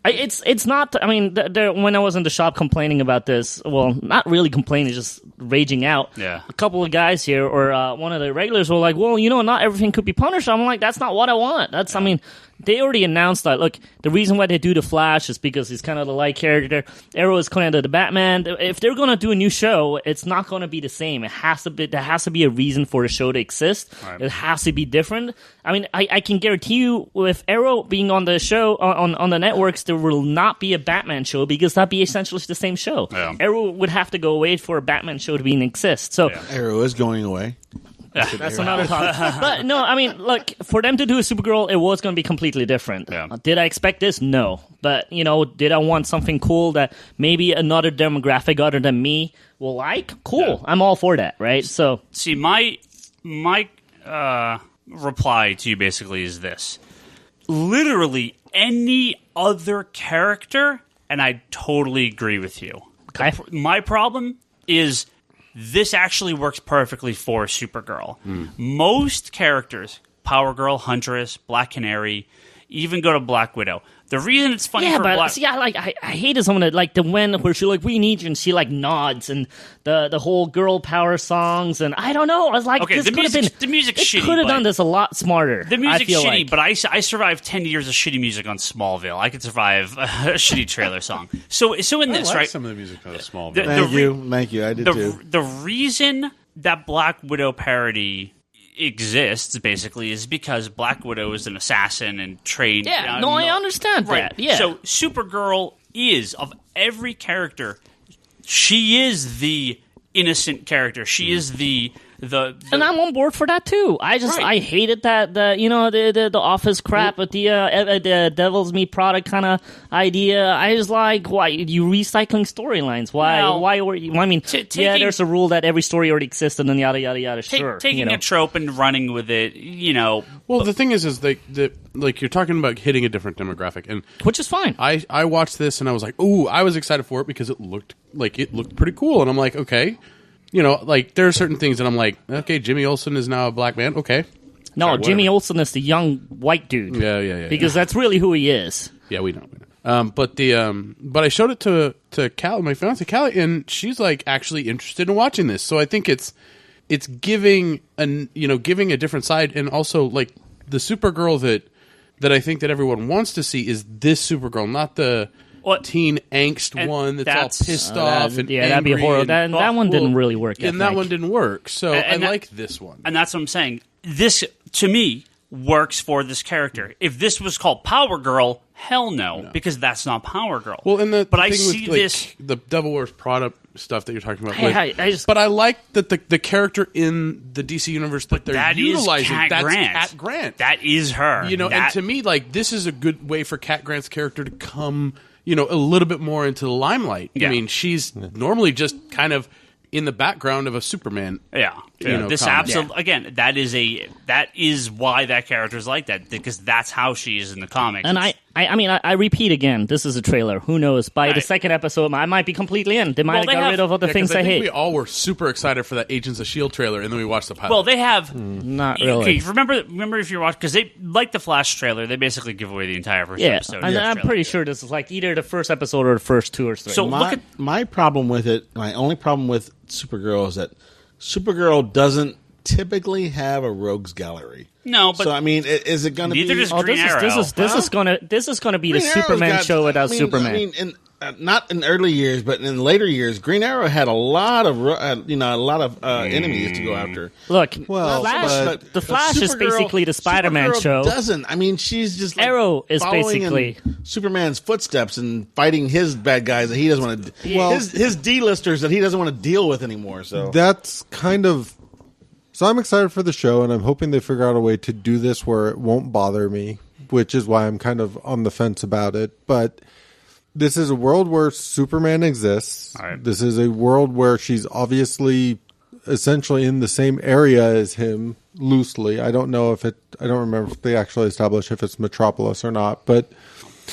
It's not. I mean, when I was in the shop complaining about this, well, not really complaining, just raging out. Yeah. A couple of guys here, or one of the regulars, were like, "Well, not everything could be punished." I'm like, "That's not what I want." I mean, they already announced that. Look, the reason why they do the Flash is because he's kind of the light character. Arrow is kind of the Batman. If they're gonna do a new show, it's not gonna be the same. It has to be. There has to be a reason for the show to exist. Right. It has to be different. I mean, I can guarantee you, with Arrow being on the show on the networks, there will not be a Batman show because that'd be essentially the same show. Yeah. Arrow would have to go away for a Batman show to even exist. So Arrow is going away. That's another topic. But no, I mean, look, for them to do a Supergirl, it was going to be completely different. Yeah. Did I expect this? No. But, did I want something cool that maybe another demographic other than me will like? Cool. Yeah. I'm all for that, right? So, see, my reply to you basically is this. Literally any other character, and I totally agree with you. Okay. My problem is this actually works perfectly for Supergirl. Most characters, Power Girl, Huntress, Black Canary, even go to Black Widow. The reason it's funny for Black... See, I hated some of it, like the when where she like, we need you, and she like nods, and the whole girl power songs, and I don't know. I was like, okay, this could have been... The music's shitty. Could have done this a lot smarter. The music's shitty, like. but I survived 10 years of shitty music on Smallville. I could survive a shitty trailer song. So in this, I like right? some of the music on Smallville. Thank you. I did too. The reason that Black Widow parody exists basically is because Black Widow is an assassin and trained. Yeah, I understand that. Yeah. So Supergirl is, of every character, she is the innocent character. She is the and I'm on board for that too. I hated that the office crap with the devil's meat product kind of idea. I was like, why you recycling storylines? Why were you? I mean, there's a rule that every story already existed and yada yada yada. Sure, taking a trope and running with it. Well, the thing is like you're talking about hitting a different demographic, and which is fine. I watched this and I was like, ooh, I was excited for it because it looked pretty cool, and I'm like, okay. Like, there are certain things that I'm like, okay, Jimmy Olsen is now a black man. Okay. No, sorry, Jimmy Olsen is the young white dude. Yeah. Because that's really who he is. Yeah, we know. But I showed it to Callie, my fiance Callie, and she's like actually interested in watching this. So I think it's giving a different side, and also like the Supergirl that I think that everyone wants to see is this Supergirl, not the teen angst one that's all pissed off and angry. That'd be horrible. That one didn't really work. And that one didn't work. So I like this one. And that's what I'm saying. This, to me, works for this character. If this was called Power Girl, hell no, because that's not Power Girl. Well, but I see with, this... the Devil Wears Prada stuff that you're talking about. But I like that the character in the DC universe that they're utilizing. That's Cat Grant. That is her. And to me, like, this is a good way for Cat Grant's character to come... a little bit more into the limelight. Yeah. I mean, she's normally just kind of in the background of a Superman. Yeah. This absolutely again, that is why that character is like that, because that's how she is in the comics. And I repeat again, this is a trailer. Who knows? By the second episode, I might be completely in. They might have got rid of all the things I hate. We all were super excited for that Agents of S.H.I.E.L.D. trailer, and then we watched the pilot. Well, they have not really. Okay, remember if you're watching, because they like the Flash trailer, they basically give away the entire first episode. And I'm pretty sure this is like either the first episode or the first 2 or 3. So my problem with it, my only problem with Supergirl is that Supergirl doesn't typically have a rogues gallery. No, but so I mean, is it going to be? Neither does Green Arrow. This is going to be the Superman show without Superman. I mean, not in early years, but in later years, Green Arrow had a lot of enemies to go after. Look, the Flash is basically the Spider-Man show. Doesn't I mean she's just like Arrow is basically Superman's footsteps and fighting his bad guys that he doesn't want to. His D-listers that he doesn't want to deal with anymore. So that's kind of. So I'm excited for the show, and I'm hoping they figure out a way to do this where it won't bother me, which is why I'm kind of on the fence about it. But this is a world where Superman exists. Right. This is a world where she's obviously essentially in the same area as him, loosely. I don't remember if they actually establish if it's Metropolis or not, but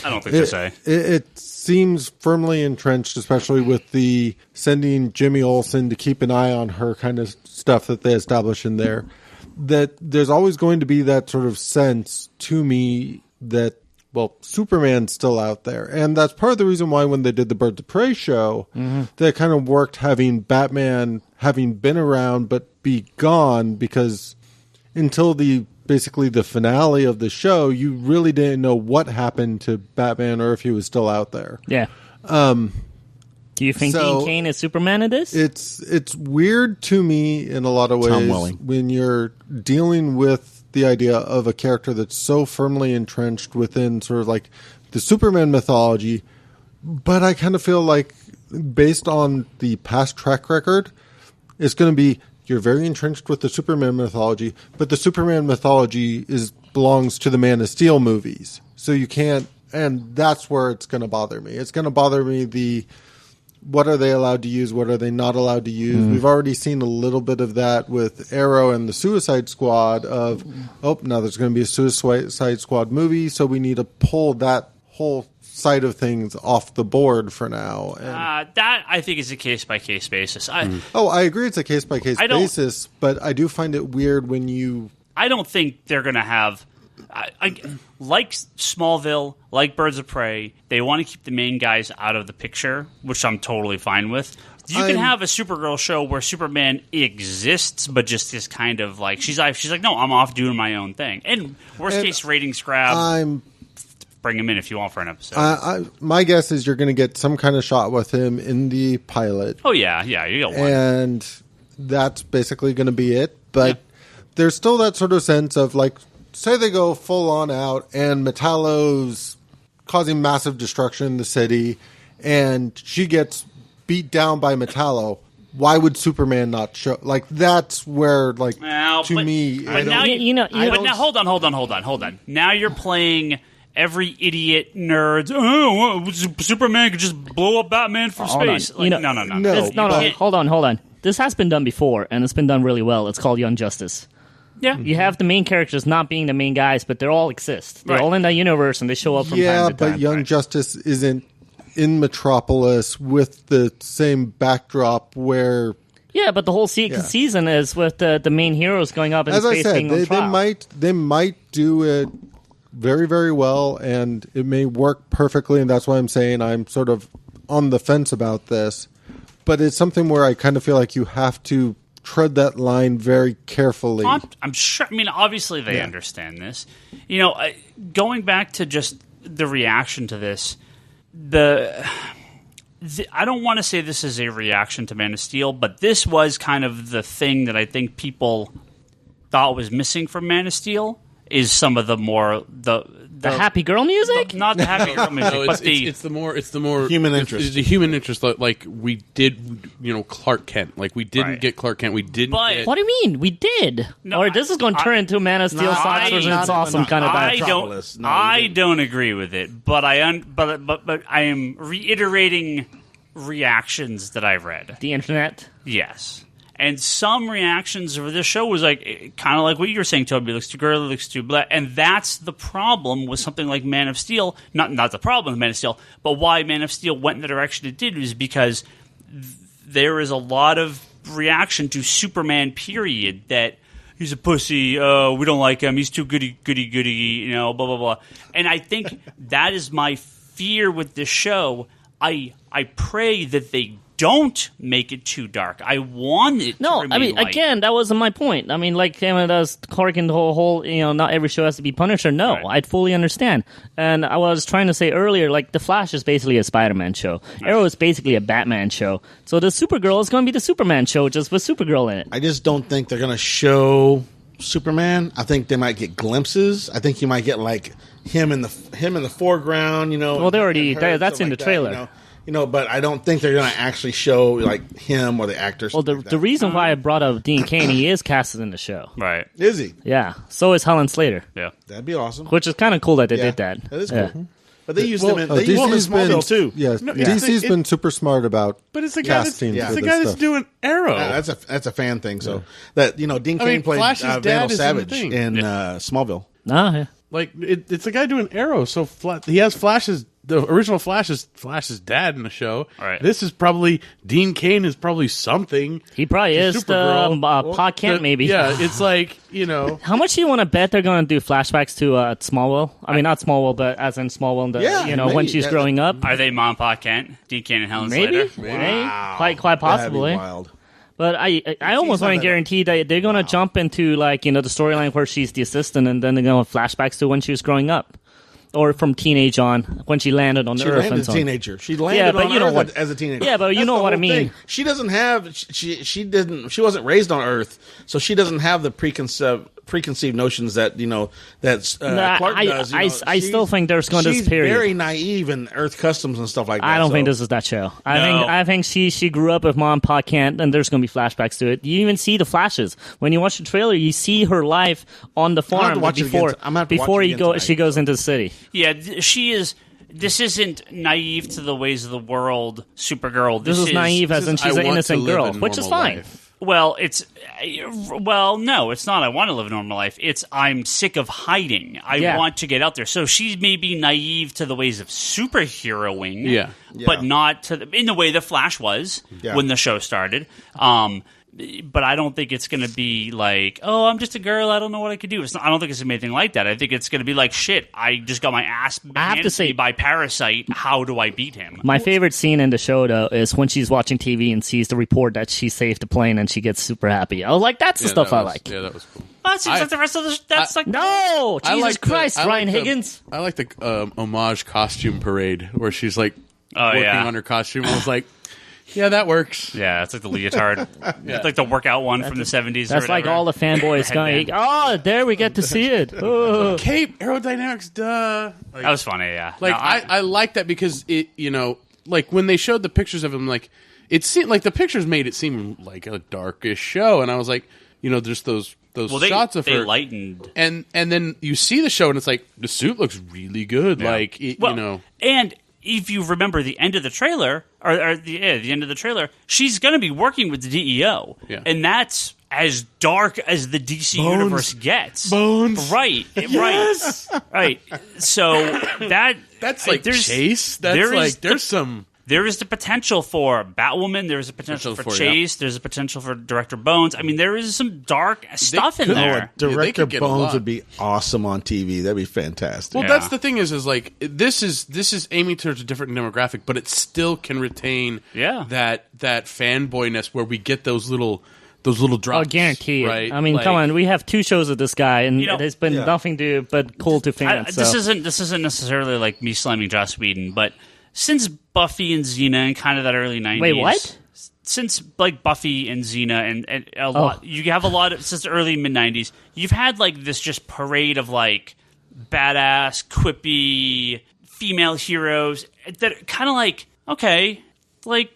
I don't think they say. It seems firmly entrenched, especially with the sending Jimmy Olsen to keep an eye on her kind of stuff that they establish in there, that there's always going to be that sort of sense to me that, well, Superman's still out there. And that's part of the reason why when they did the Birds of Prey show, they kind of worked having Batman having been around but be gone, because until basically the finale of the show, you really didn't know what happened to Batman or if he was still out there. Yeah. Do you think Dean Cain is Superman in this? It's weird to me in a lot of ways when you're dealing with the idea of a character that's so firmly entrenched within sort of like the Superman mythology, but I kind of feel like based on the past track record, it's going to be you're very entrenched with the Superman mythology, but the Superman mythology belongs to the Man of Steel movies. So you can't, and that's where it's going to bother me. It's going to bother me what are they allowed to use? What are they not allowed to use? We've already seen a little bit of that with Arrow and the Suicide Squad now there's going to be a Suicide Squad movie, so we need to pull that whole side of things off the board for now. That, I think, is a case-by-case basis. I agree it's a case-by-case basis, but I do find it weird when you... I don't think they're going to have... like Smallville, like Birds of Prey, they want to keep the main guys out of the picture, which I'm totally fine with. You can have a Supergirl show where Superman exists, but just is kind of like she's like, no, I'm off doing my own thing. And worst case ratings grab. Bring him in if you want for an episode. My guess is you're going to get some kind of shot with him in the pilot. Oh yeah, you got one, and that's basically going to be it. But there's still that sort of sense of like. Say they go full on out and Metallo's causing massive destruction in the city and she gets beat down by Metallo. Why would Superman not show? Like, that's where, like, me... But now, hold on. Now you're playing every idiot nerd. Oh, Superman could just blow up Batman from space. Like, no. Hold on. This has been done before, and it's been done really well. It's called Young Justice. Yeah. You have the main characters not being the main guys, but they all exist. They're all in that universe, and they show up from time to time. Yeah, but Young Justice isn't in Metropolis with the same backdrop where... Yeah, but the whole season is with the main heroes going up in As space I said, being on trial. They might do it very, very well, and it may work perfectly, and that's why I'm saying I'm sort of on the fence about this. But it's something where I kind of feel like you have to tread that line very carefully. I'm sure. I mean, obviously they understand this. You know, going back to just the reaction to this, I don't want to say this is a reaction to Man of Steel, but this was kind of the thing that I think people thought was missing from Man of Steel is some of the more the happy girl music, not the happy girl music, but it's the more human interest. It's the human interest, like we did, Clark Kent. Like we didn't get Clark Kent. We didn't. But, what do you mean? We did. No, or this is going to turn into Man of Steel Sox versus It's Awesome kind of bad. I don't agree with it, but I am reiterating reactions that I've read. The internet. Yes. And some reactions over this show was like kind of like what you were saying, Toby. It looks too girly, looks too black, and that's the problem with something like Man of Steel. Not the problem with Man of Steel, but why Man of Steel went in the direction it did was because there is a lot of reaction to Superman. Period. That he's a pussy. We don't like him. He's too goody. Blah blah blah. And I think that is my fear with this show. I pray that they don't make it too dark. I want it to remain light. Again, that wasn't my point. I mean, like does Clark and the whole not every show has to be Punisher. No, right. I'd fully understand. And I was trying to say earlier, like, The Flash is basically a Spider-Man show. Right. Arrow is basically a Batman show. So the Supergirl is going to be the Superman show, just with Supergirl in it. I just don't think they're going to show Superman. I think they might get glimpses. I think you might get, like, him in the foreground, Well, they already, that's in the trailer. But I don't think they're going to actually show like him or the actors. Well, the reason why I brought up Dean Cain, he is casted in the show. Right. Is he? Yeah. So is Helen Slater. Yeah. That'd be awesome. Which is kind of cool that they did that. That is cool. But they used him in Smallville too. Yes. DC's been super smart about casting. It's the guy that's doing Arrow. That's a fan thing. So that Dean Cain played Vandal Savage in Smallville. Ah, yeah. Like it's the guy doing Arrow. So he has Flash's. The original Flash is Flash's dad in the show. Right. This is probably Dean Cain is probably something. He probably is Pa Kent, maybe. Yeah, it's like How much do you want to bet they're going to do flashbacks to Smallville? I mean, not Smallville, but as in Smallville. When she's growing up. Are they Mom, Pa Kent, Dean Cain, and Helen Slater? Maybe. Wow. Quite possibly. That'd be wild. But I almost want to guarantee that they're going to jump into the storyline where she's the assistant, and then they're going to have flashbacks to when she was growing up. Or from teenage on, when she landed on the Earth. She landed as a teenager. She landed on Earth as a teenager. Yeah, but you know what I mean. She doesn't have. She wasn't raised on Earth, so she doesn't have the preconceived preconceived notions that Clark does. I still think there's going to she's period. very naive in Earth customs and stuff like that. I don't think this is that show. I think she grew up with Mom and Pa Kent, and there's going to be flashbacks to it. You even see the flashes when you watch the trailer. You see her life on the farm before she goes into the city. Yeah, she is. This isn't naive to the ways of the world, Supergirl. This is naive as in she's an innocent girl, which is fine. Life. No, it's not. I want to live a normal life. It's I'm sick of hiding. I want to get out there. So she may be naive to the ways of superheroing, but not in the way the Flash was when the show started. But I don't think it's going to be like, oh, I'm just a girl, I don't know what I could do. I don't think it's anything like that. I think it's going to be like, shit, I just got my ass handed to me by Parasite. How do I beat him? My favorite scene in the show, though, is when she's watching TV and sees the report that she saved the plane and she gets super happy. I was like, that's the stuff I like. Yeah, that was cool. That seems like the rest of the... That's like... No! Jesus Christ, Ryan Higgins. I like the homage costume parade where she's like working on her costume. I was like... Yeah, that works. Yeah, it's like the leotard. It's like the workout one from the 70s. That's like all the fanboys going, oh, there we get to see it. Oh. Cape, aerodynamics, duh. Like, that was funny, yeah. Like, I like that because it, like when they showed the pictures of him, like, it seemed like the pictures made it seem like a darkish show. And I was like, there's those shots of her. They lightened. And then you see the show and it's like, the suit looks really good. Yeah. Like, And if you remember the end of the trailer, or the end of the trailer, she's going to be working with the DEO. Yeah. And that's as dark as the DC universe gets. Bones. Right. Yes. Right. So that's like Chase. There's some... There is the potential for Batwoman. There is a potential for Chase. There's a potential for Director Bones. I mean, there is some dark stuff in there. Director Bones would be awesome on TV. That'd be fantastic. Well, that's the thing is like this is aiming towards a different demographic, but it still can retain that fanboyness where we get those little drops. Oh, guarantee right? I mean, come on. We have 2 shows of this guy, and it's been nothing but cool to fans. This isn't necessarily like me slamming Joss Whedon, but since Buffy and Xena and kind of that early 90s. Wait, what? Since like Buffy and Xena and a lot, you have a lot of since the early mid 90s. You've had like this just parade of like badass, quippy female heroes that are kind of like, okay, like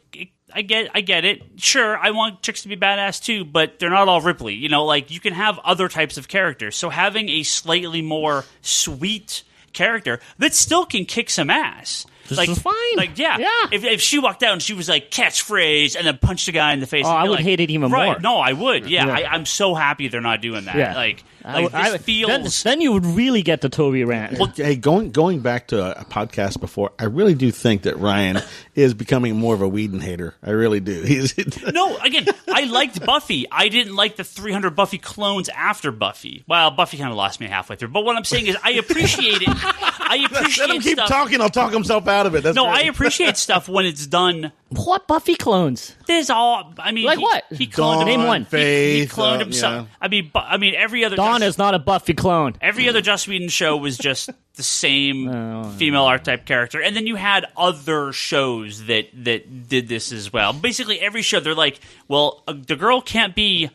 I get it. Sure, I want chicks to be badass too, but they're not all Ripley. Like you can have other types of characters. So having a slightly more sweet character that still can kick some ass. This is fine. Like, yeah. If she walked out and she was like, catchphrase, and then punched a guy in the face. I would hate it even more. No, I would. Yeah. I'm so happy they're not doing that. Yeah. This feels... Then you would really get the Toby rant. Well, hey, going back to a podcast before, I really do think that Ryan is becoming more of a Whedon hater. I really do. No, again, I liked Buffy. I didn't like the 300 Buffy clones after Buffy. Well, Buffy kind of lost me halfway through. But what I'm saying is I appreciate it. Let him keep talking. I'll talk himself out of it. That's I appreciate stuff when it's done. What Buffy clones? There's all. I mean, like what? He cloned name one. He cloned himself. Yeah. I mean, every other. Dawn is not a Buffy clone. Every other Joss Whedon show was just the same female archetype character, and then you had other shows that did this as well. Basically, every show they're like, well, the girl can't be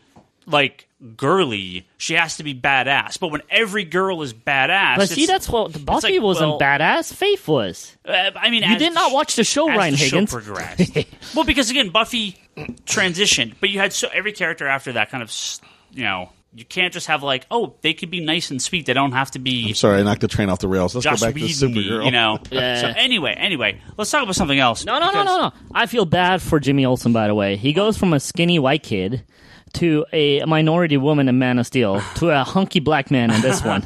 like girly, she has to be badass. But when every girl is badass, but see, that's what Buffy wasn't badass. Faith was. I mean, you did not watch the show, Ryan Higgins. Show progressed. Well, because again, Buffy transitioned, but you had every character after that kind of, you can't just have like, oh, they could be nice and sweet. They don't have to be. I'm sorry, I knocked the train off the rails. Let's go back to Supergirl. Yeah. So anyway, let's talk about something else. No. I feel bad for Jimmy Olsen, by the way. He goes from a skinny white kid to a minority woman in Man of Steel to a hunky black man in this one.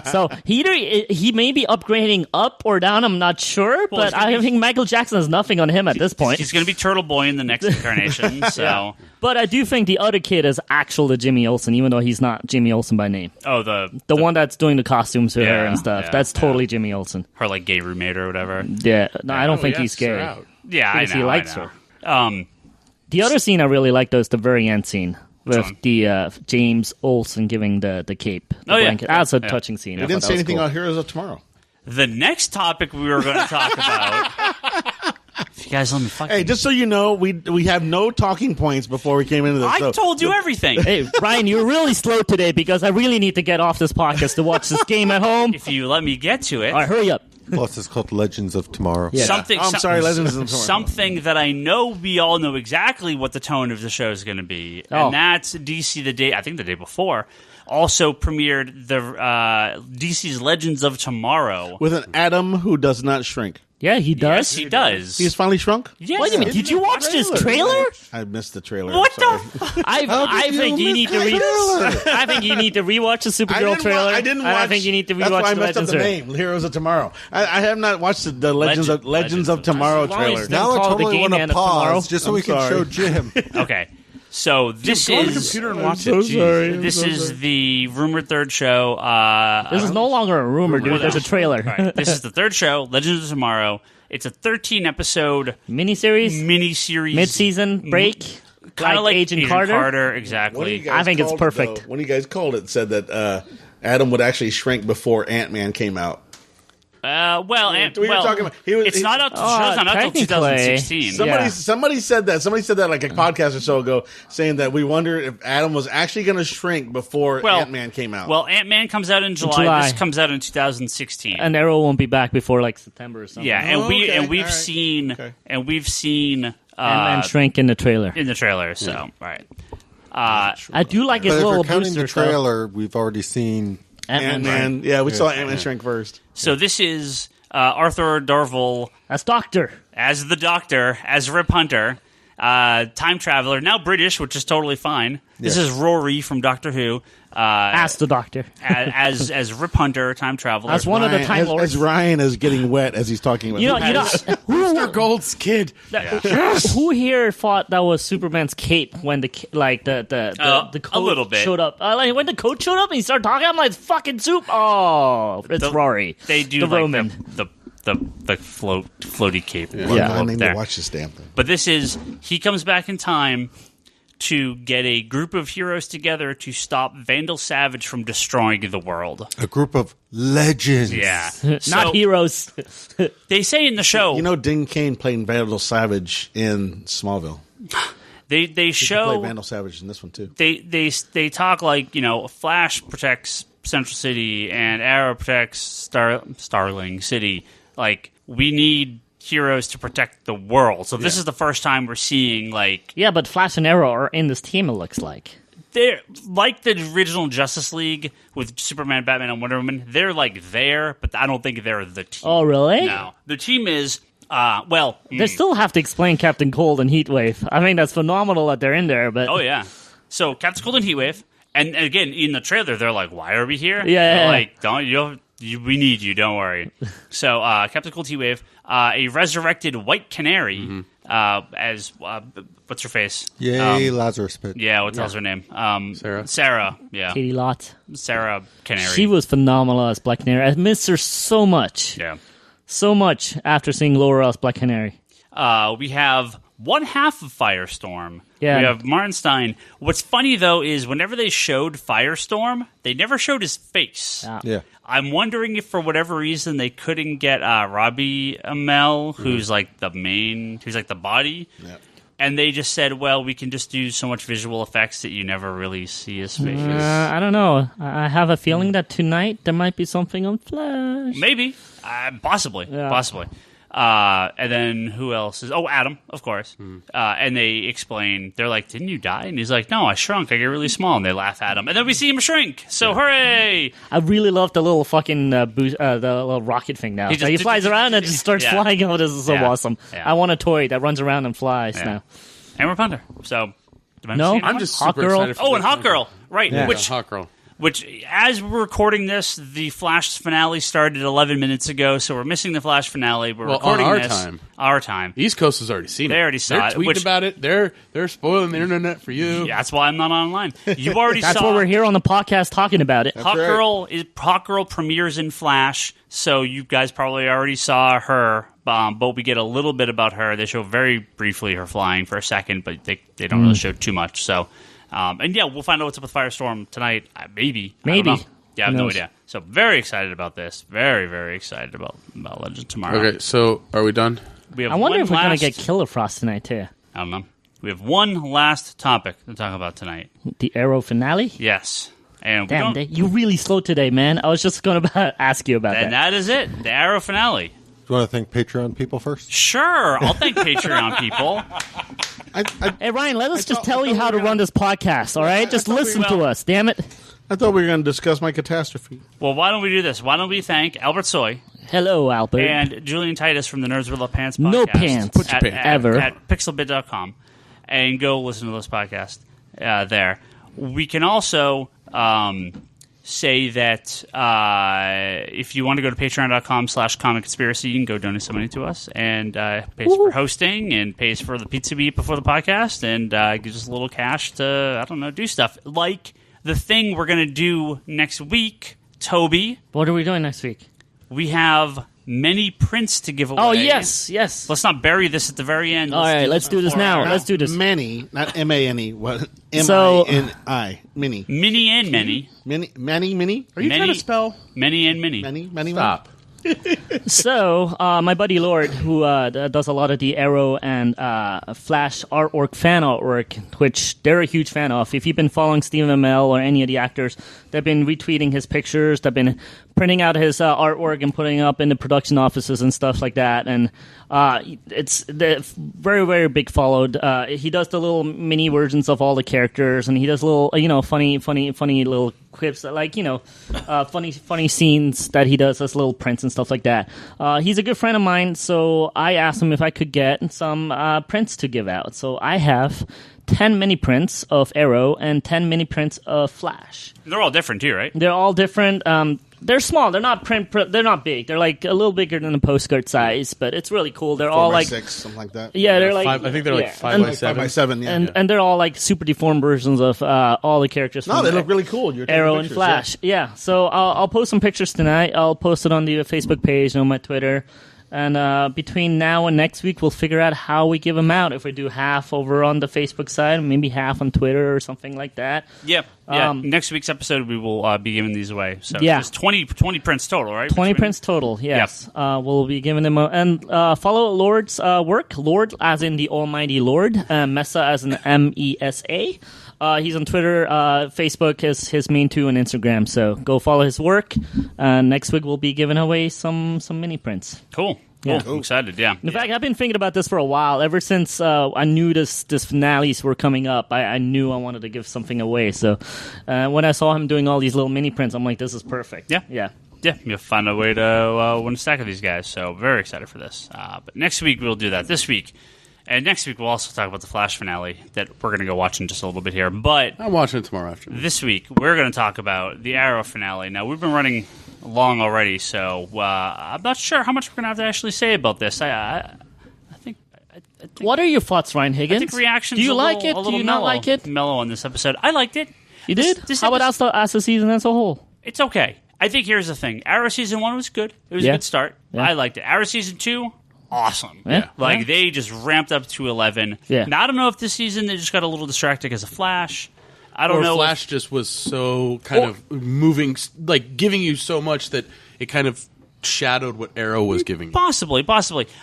So he may be upgrading up or down, I'm not sure, but I think Michael Jackson has nothing on him at this point. He's going to be Turtle Boy in the next incarnation. So, yeah. But I do think the other kid is actual to Jimmy Olsen, even though he's not Jimmy Olsen by name. Oh, the one that's doing the costumes for her and stuff. Yeah, that's totally Jimmy Olsen. Her like gay roommate or whatever. Yeah, no, I don't think he's gay. Yeah, I know. He likes her. The other scene I really like, though, is the very end scene. With the James Olsen giving the cape. Blanket. That's a touching scene. We didn't say anything about Heroes of Tomorrow. The next topic we were going to talk about If you guys let me fucking... Hey, just so you know, we have no talking points before we came into this. I told you everything. Hey, Ryan, you're really slow today because I really need to get off this podcast to watch this game at home. If you let me get to it. All right, hurry up. Plus, it's called Legends of Tomorrow. Yeah. I'm sorry, Legends of Tomorrow. Something that I know we all know exactly what the tone of the show is going to be, and that's DC the day before, also premiered the DC's Legends of Tomorrow with an Adam who does not shrink. Yeah, he does. Yes, he does. He's finally shrunk? Yes. Wait a minute, did you watch this trailer? I missed the trailer. What I'm sorry. the fuck? I think you need to I think you need to rewatch the Supergirl trailer. I didn't watch. I think you need to That's why rewatch I the messed up Legends. the name. Heroes of Tomorrow. I have not watched the Legends of Tomorrow As long as trailer. it's Now I called the totally Game want Man to of Tomorrow. pause just so I'm we can sorry. show Jim. Okay. So this Go on the is computer and watch so it. Jeez. sorry. this is the rumored third show. This is no longer a rumor, dude. There's a trailer. All right, this is the third show, Legends of Tomorrow. It's a 13-episode Miniseries, miniseries, mid-season break, kind of like Agent Carter. One of exactly. you guys I think it's called perfect. It, though, when you guys called it, said that Adam would actually shrink before Ant-Man came out. Well, we were talking about- it's not up. Show's not up until technically, 2016. Yeah. Somebody said that. Somebody said that like a podcast or so ago, saying that we wonder if Adam was actually going to shrink before Ant-Man came out. Well, Ant-Man comes out in July. This comes out in 2016. And Arrow won't be back before like September or something. Yeah, and we've all right. seen Okay. And shrink in the trailer. in the trailer. So right. I do like his But if little you're counting booster the trailer, we've already seen. Ant-Man. Yeah, we saw Ant-Man shrink first. So this is Arthur Darvill That's Doctor. as the Doctor, as Rip Hunter, time traveler, now British, which is totally fine. This is Rory from Doctor Who. Ask the Doctor. as Rip Hunter, time traveler. That's one of the Ryan- Time Lords. as Ryan is getting wet as he's talking about You know, Mr. Gold's kid. who here thought that was Superman's cape when the coat a little bit. showed up? Like when the coat showed up and he started talking, I'm like, "Fucking soup!" Oh, it's Rory. They do the like Roman. the floaty cape. Yeah. look I up need there. to watch this damn thing. But this is he comes back in time to get a group of heroes together to stop Vandal Savage from destroying the world. A group of legends. Yeah, Not So, heroes. They say in the show, You know, Dean Cain played Vandal Savage in Smallville. they He played show Vandal Savage in this one too. they talk like, you know, Flash protects Central City and Arrow protects Starling City. Like, we need heroes to protect the world. So this is the first time we're seeing, like, Yeah, but Flash and Arrow are in this team. It looks like. they're like the original Justice League with Superman, Batman, and Wonder Woman. They're like there, but I don't think they're the team. Oh, really? No, the team is They still have to explain Captain Cold and Heatwave. I think that's phenomenal that they're in there. But Oh yeah. So Captain Cold and Heatwave, and again in the trailer they're like, "Why are we here?" Yeah. They're like, "Don't we need you? Don't worry." So Captain Cold, Heatwave, a resurrected White Canary, as what's her face? Yay, Lazarus Pit. Yeah, what the hell's her name? Sarah. Sarah. Yeah, Katie Lott. Sarah Canary. She was phenomenal as Black Canary. I missed her so much. Yeah. So much after seeing Laura as Black Canary. We have one half of Firestorm. Yeah. We have Martin Stein. What's funny, though, is whenever they showed Firestorm, they never showed his face. Yeah. I'm wondering if, for whatever reason, they couldn't get Robbie Amell, who's like the body. Yep. And they just said, well, we can just do so much visual effects that you never really see his face. I don't know. I have a feeling that tonight there might be something on Flash. Maybe. Possibly. Yeah. Possibly. And then who else is... Oh, Adam, of course. And they explain, they're like, didn't you die? And he's like, no, I shrunk. I get really small. And they laugh at him. And then we see him shrink. So hooray! I really love the little fucking the little rocket thing now. He He just- flies around and just starts Yeah. flying. Oh, this is so Yeah. awesome. Yeah. I want a toy that runs around and flies Yeah. now. And we're Punter. So... am I No. missing I'm anyone? just Hawk super Girl. excited for Oh, and this. Hawk Girl. Right. Yeah. Hawk Girl. Which, as we're recording this, the Flash finale started 11 minutes ago, so we're missing the Flash finale. We're Well, recording on our this. time. Our time. East Coast has already seen it. They already saw They're it, tweeting which- about it. They're spoiling the internet for you. Yeah, that's why I'm not online. You already That's saw why we're here on the podcast talking about it. Hawk right. Girl premieres in Flash, so you guys probably already saw her, but we get a little bit about her. They show very briefly her flying for a second, but they don't really show too much. So, and yeah, we'll find out what's up with Firestorm tonight. Maybe. I don't know. Yeah, I have Who no knows? idea. So very excited about this. Very, very excited about Legends tomorrow. Okay, so are we done? we have I wonder one if we're going to last- get Killer Frost tonight, too. I don't know. We have one last topic to talk about tonight. The Arrow finale? Yes. And we Damn, don't, Dave, you're really slow today, man. I was just going to ask you about and that. that is it. The Arrow finale. Do you want to thank Patreon people first? Sure. I'll thank Patreon people. Hey, Ryan, let us just thought- tell I you thought how we to were run gonna- this podcast, all right? Just I thought we- listen to well- us, damn it. I thought we were going to discuss my catastrophe. Well, why don't we do this? Why don't we thank Albert Soy Hello, Albert. and Julian Titus from the Nerds Without Pants podcast. No pants. Put your at, pants. Ever. At pixelbit.com. And go listen to this podcast there. We can also say that if you want to go to patreon.com/comicconspiracy, you can go donate some money to us, and pays for hosting and pays for the pizza we eat before the podcast, and gives us a little cash to, I don't know, do stuff. Like the thing we're going to do next week, Toby. What are we doing next week? We have many prints to give away. Oh, yes. Let's not bury this at the very end. All right, let's do this now. Let's do this. Many, not M-A-N-E. What? So- M-I-N-I. Mini. Mini and many. Many? Are you Many- trying to spell? Many and many. Many? Stop. So, my buddy Lord, who does a lot of the Arrow and Flash fan artwork, which they're a huge fan of. If you've been following Stephen Amell or any of the actors, they've been retweeting his pictures, they've been printing out his artwork and putting it up in the production offices and stuff like that. And it's very, very big followed. He does the little mini versions of all the characters, and he does little, funny little quips that, like, funny scenes that he does as little prints and stuff like that. He's a good friend of mine, so I asked him if I could get some prints to give out. So I have 10 mini prints of Arrow and 10 mini prints of Flash. They're all different too, right? They're all different. They're small. They're not they're not big. They're like a little bigger than a postcard size, but it's really cool. They're 4 all by like 6, something like that. yeah, they're like I think they're like yeah. 5 and, by 7. 5 by 7, yeah. and they're all like super deformed versions of all the characters. No, from they look really cool. You're taking Arrow and pictures, Flash. Yeah. So I'll post some pictures tonight. I'll post it on the Facebook page and on my Twitter. And between now and next week, we'll figure out how we give them out. If we do half over on the Facebook side, maybe half on Twitter or something like that. Yeah. Next week's episode, we will be giving these away. So Yeah. it's 20 prints total, right? 20 Between- prints total, yes. We'll be giving them and follow Lord's work. Lord as in the Almighty Lord. Mesa as in M-E-S-A. He's on Twitter, Facebook is his main two, and Instagram. So go follow his work. Next week we'll be giving away some mini prints. Cool. Yeah. I'm excited, yeah. In fact, I've been thinking about this for a while. Ever since I knew this finales were coming up, I knew I wanted to give something away. So when I saw him doing all these little mini prints, I'm like, this is perfect. Yeah. Yeah. Yeah, you'll find a way to win a stack of these guys. So very excited for this. But next week we'll do that. This week. And next week we'll also talk about the Flash finale that we're going to go watch in just a little bit here. But I'm watching it tomorrow afternoon. this week we're going to talk about the Arrow finale. Now, we've been running long already, so I'm not sure how much we're going to have to actually say about this. I think What are your thoughts, Ryan Higgins? I think reactions. Do you a like little- it? a Do little you not mellow- like it? Mellow on this episode. I liked it. You did? This How about as the season as a whole? It's okay. I think here's the thing. Arrow season 1 was good. It was Yeah. a good start. Yeah. I liked it. Arrow season 2, awesome. Yeah. Like, Yeah. they just ramped up to 11. Yeah. Now, I don't know if this season they just got a little distracted because of Flash. I don't Or know. Flash just was so kind of moving, like giving you so much that it kind of shadowed what Arrow was giving you. Possibly.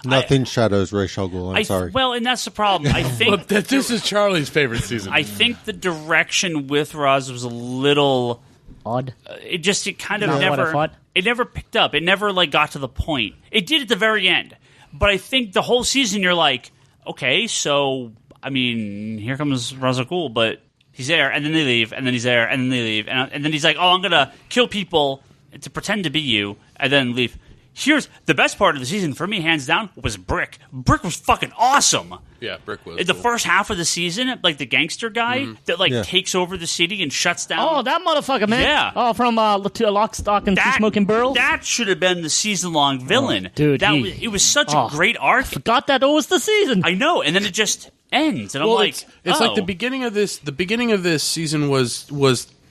Nothing shadows Ra's al Ghul. I'm sorry. Well, and that's the problem. I think This is Charlie's favorite season. I think the direction with Roz was a little. Odd. It kind of Not what I never. thought. It never picked up. It never got to the point. It did at the very end, but I think the whole season you're like, okay, so I mean, here comes Ra's al Ghul, but he's there, and then they leave, and then he's there, and then they leave, and then he's like, oh, I'm gonna kill people to pretend to be you, and then leave. Here's the best part of the season for me, hands down, was Brick. Brick was fucking awesome. Yeah, Brick was The cool. first half of the season, like the gangster guy that Yeah. takes over the city and shuts down. Oh, that motherfucker, man. Yeah. Oh, from Lock, Stock, and Two Smoking Barrels. That should have been the season-long villain. dude, It was such a great arc. Forgot that was the season. I know, and then it just ends, and I'm Well, like, it's oh. like the beginning of this. The beginning of this season was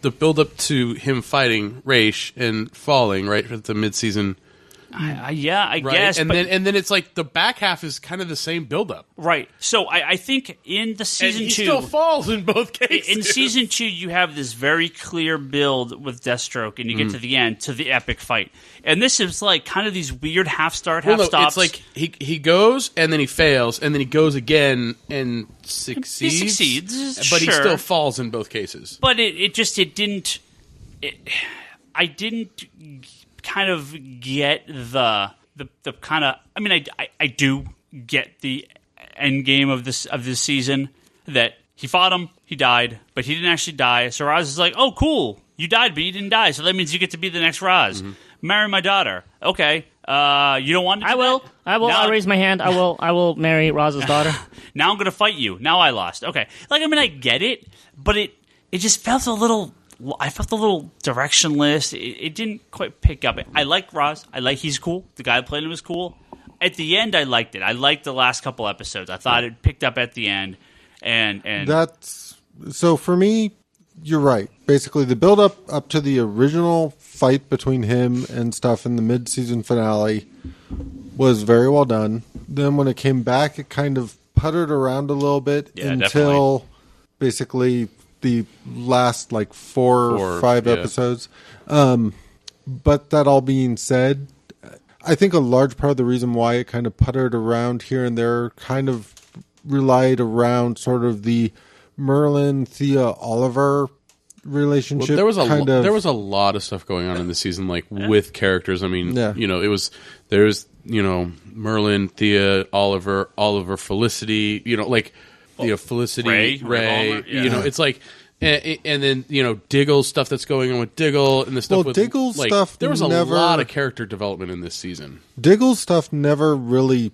the build up to him fighting Raish and falling right at the mid-season I right? guess. And then it's like the back half is kind of the same buildup. Right. So I think in the season and he 2... still falls in both cases. In season 2, you have this very clear build with Deathstroke, and you get to the end, to the epic fight. And this is like kind of these weird half-start, half-stops. It's like he goes, and then he fails, and then he goes again and succeeds. He succeeds, but sure. he still falls in both cases. But it didn't... I didn't kind of get the kind of... I mean, I do get the end game of this season, that he fought him, he died, but he didn't actually die. So Roz is like, oh, cool, you died, but you didn't die, so that means you get to be the next Roz. Marry my daughter. Okay. You don't want to do I will. that? Now, I'll raise my hand. I will marry Roz's daughter. Now I'm going to fight you. Now I lost. Okay. Like, I mean, I get it, but it just felt a little... I felt a little directionless. It didn't quite pick up. I like Roz. He's cool. The guy who played him was cool. At the end, I liked it. I liked the last couple episodes. I thought it picked up at the end. And that's... So for me, you're right. Basically, the build up to the original fight between him and stuff in the mid-season finale was very well done. Then when it came back, it kind of puttered around a little bit until basically the last like four or five episodes. But that all being said, I think a large part of the reason why it kind of puttered around here and there kind of relied around sort of the Merlin, Thea, Oliver relationship. Well, there was a lot of stuff going on in the season, like with characters. I mean, there's Merlin, Thea, Oliver, Felicity. Felicity, Ray. It's like. And then Diggle's stuff that's going on with Diggle and the stuff with Diggle's stuff. There was a lot of character development in this season. Diggle's stuff never really,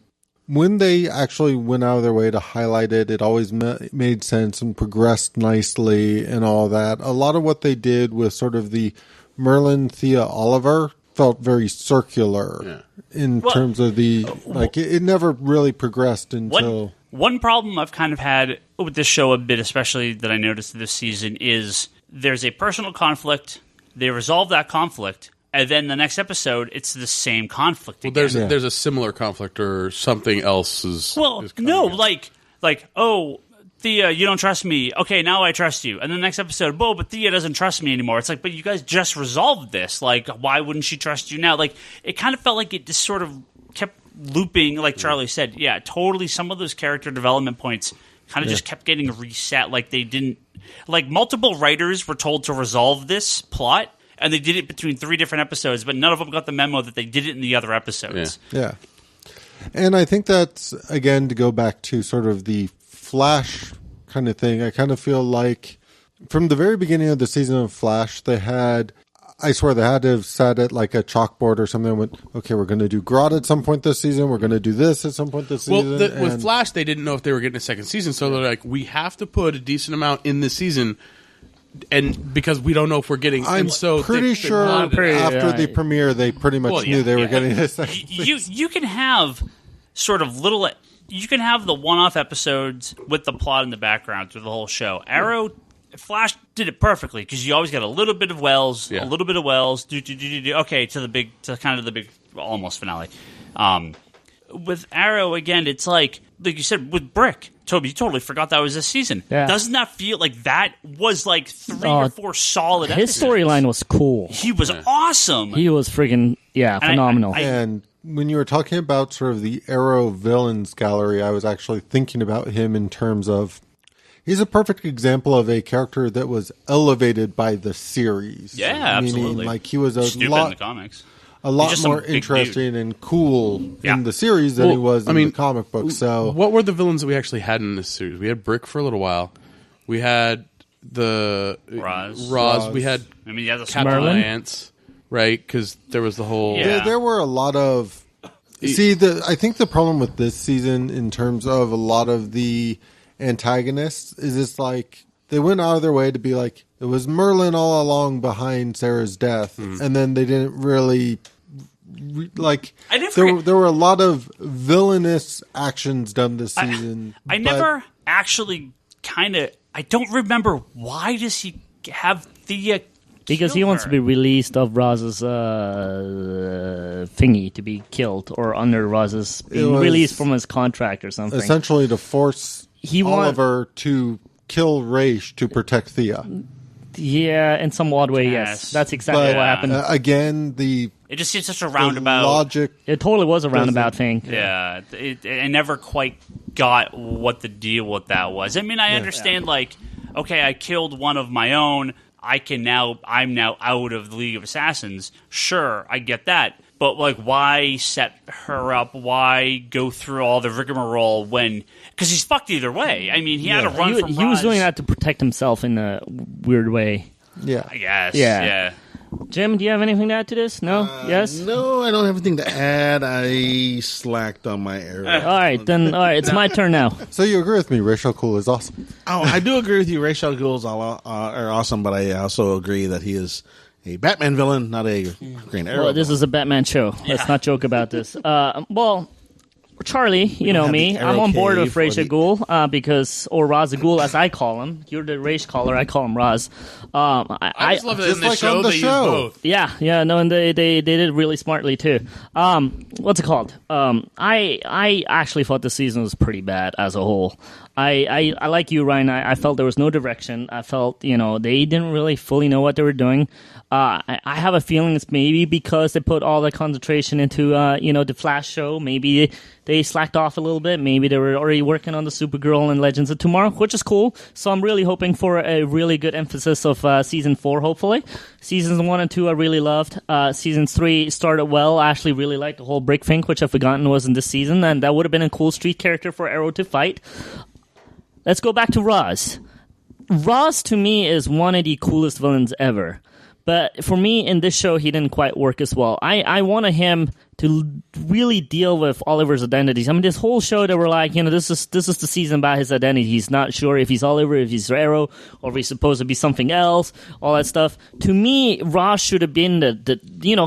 when they actually went out of their way to highlight it, it always made sense and progressed nicely and all that. A lot of what they did with sort of the Merlin, Thea, Oliver felt very circular in terms of the it never really progressed until. One problem I've kind of had with this show a bit, especially that I noticed this season, is there's a personal conflict. They resolve that conflict, and then the next episode, it's the same conflict again. Well, there's a similar conflict or something else is. Well, no, like oh, Thea, you don't trust me. Okay, now I trust you. And the next episode, but Thea doesn't trust me anymore. It's like, but you guys just resolved this. Like, why wouldn't she trust you now? Like, it kind of felt like it just sort of kept looping, like Charlie said. Yeah, totally. Some of those character development points kind of just kept getting reset. Like they didn't, like multiple writers were told to resolve this plot, and they did it between 3 different episodes, but none of them got the memo that they did it in the other episodes. Yeah. And I think that's, again, to go back to sort of the Flash kind of thing. I kind of feel like from the very beginning of the season of Flash, they had to have sat at like a chalkboard or something and went, okay, we're going to do Grodd at some point this season. We're going to do this at some point this season. Well, with Flash, they didn't know if they were getting a second season, so they're like, we have to put a decent amount in this season, and because we don't know if we're getting. I'm pretty sure after the premiere, they pretty much knew they were getting a second season. You can have sort of little. You can have the one-off episodes with the plot in the background through the whole show. Arrow. Flash did it perfectly because you always got a little bit of Wells, okay, to kind of the big almost finale. With Arrow again, it's like you said with Brick. Toby, you totally forgot that was this season. Yeah. Doesn't that feel like that was like 3 or 4 solid episodes? His storyline was cool. He was awesome. He was friggin' phenomenal. And when you were talking about sort of the Arrow villains gallery, I was actually thinking about him in terms of he's a perfect example of a character that was elevated by the series. Yeah, absolutely. Meaning, like he was stupid in the comics. A lot more interesting and cool in the series than he was in the comic book. So, what were the villains that we actually had in this series? We had Brick for a little while. We had the Roz. We had Captain Lance, right? Because there was the whole. Yeah. There were a lot of. I think the problem with this season, in terms of a lot of the antagonists, is it's like they went out of their way to be like it was Merlin all along behind Sarah's death, and then they didn't really there were a lot of villainous actions done this season. I never actually I don't remember why does he have Thea Because he wants to be released of Raz's thingy to be killed, or under Raz's being released from his contract or something. Essentially to force Oliver to kill Raish to protect Thea. Yeah, in some odd way, yes. That's exactly what happened. Again, it just seems such a roundabout logic. It totally was a roundabout thing. Yeah, I never quite got what the deal with that was. I mean, I understand, like, okay, I killed one of my own. I'm now out of the League of Assassins. Sure, I get that. But, like, why set her up? Why go through all the rigmarole when... Because he's fucked either way. I mean, he had to run from Raz. He was doing that to protect himself in a weird way. Yeah. I guess. Yeah. Jim, do you have anything to add to this? No? Yes? No, I don't have anything to add. I slacked on my arrow. All right, it's my turn now. So you agree with me, Ra's al Ghul is awesome. Oh, I do agree with you. Ra's al Ghul are awesome, but I also agree that he is a Batman villain, not a Green Arrow. Well, this is a Batman show. Let's not joke about this. Charlie, you know me. I'm on board with Ra's al Ghul because, or Ra's al Ghul as I call him. You're the Ra's caller. I call him Raz. I just love that in this show they use both. Yeah, no, and they did it really smartly too. What's it called? I actually thought the season was pretty bad as a whole. I like you, Ryan. I felt there was no direction. I felt, they didn't really fully know what they were doing. I have a feeling it's maybe because they put all the concentration into, the Flash show. Maybe they slacked off a little bit. Maybe they were already working on the Supergirl and Legends of Tomorrow, which is cool. So I'm really hoping for a really good emphasis of season 4, hopefully. Seasons 1 and 2 I really loved. Season 3 started well. I actually really liked the whole Brick thing, which I've forgotten was in this season. And that would have been a cool street character for Arrow to fight. Let's go back to Ra's. Ra's, to me, is one of the coolest villains ever. But for me, in this show, he didn't quite work as well. I wanted him to really deal with Oliver's identities. I mean, this whole show, they were like, this is the season about his identity. He's not sure if he's Oliver, if he's Arrow, or if he's supposed to be something else, all that stuff. To me, Ra's should have been the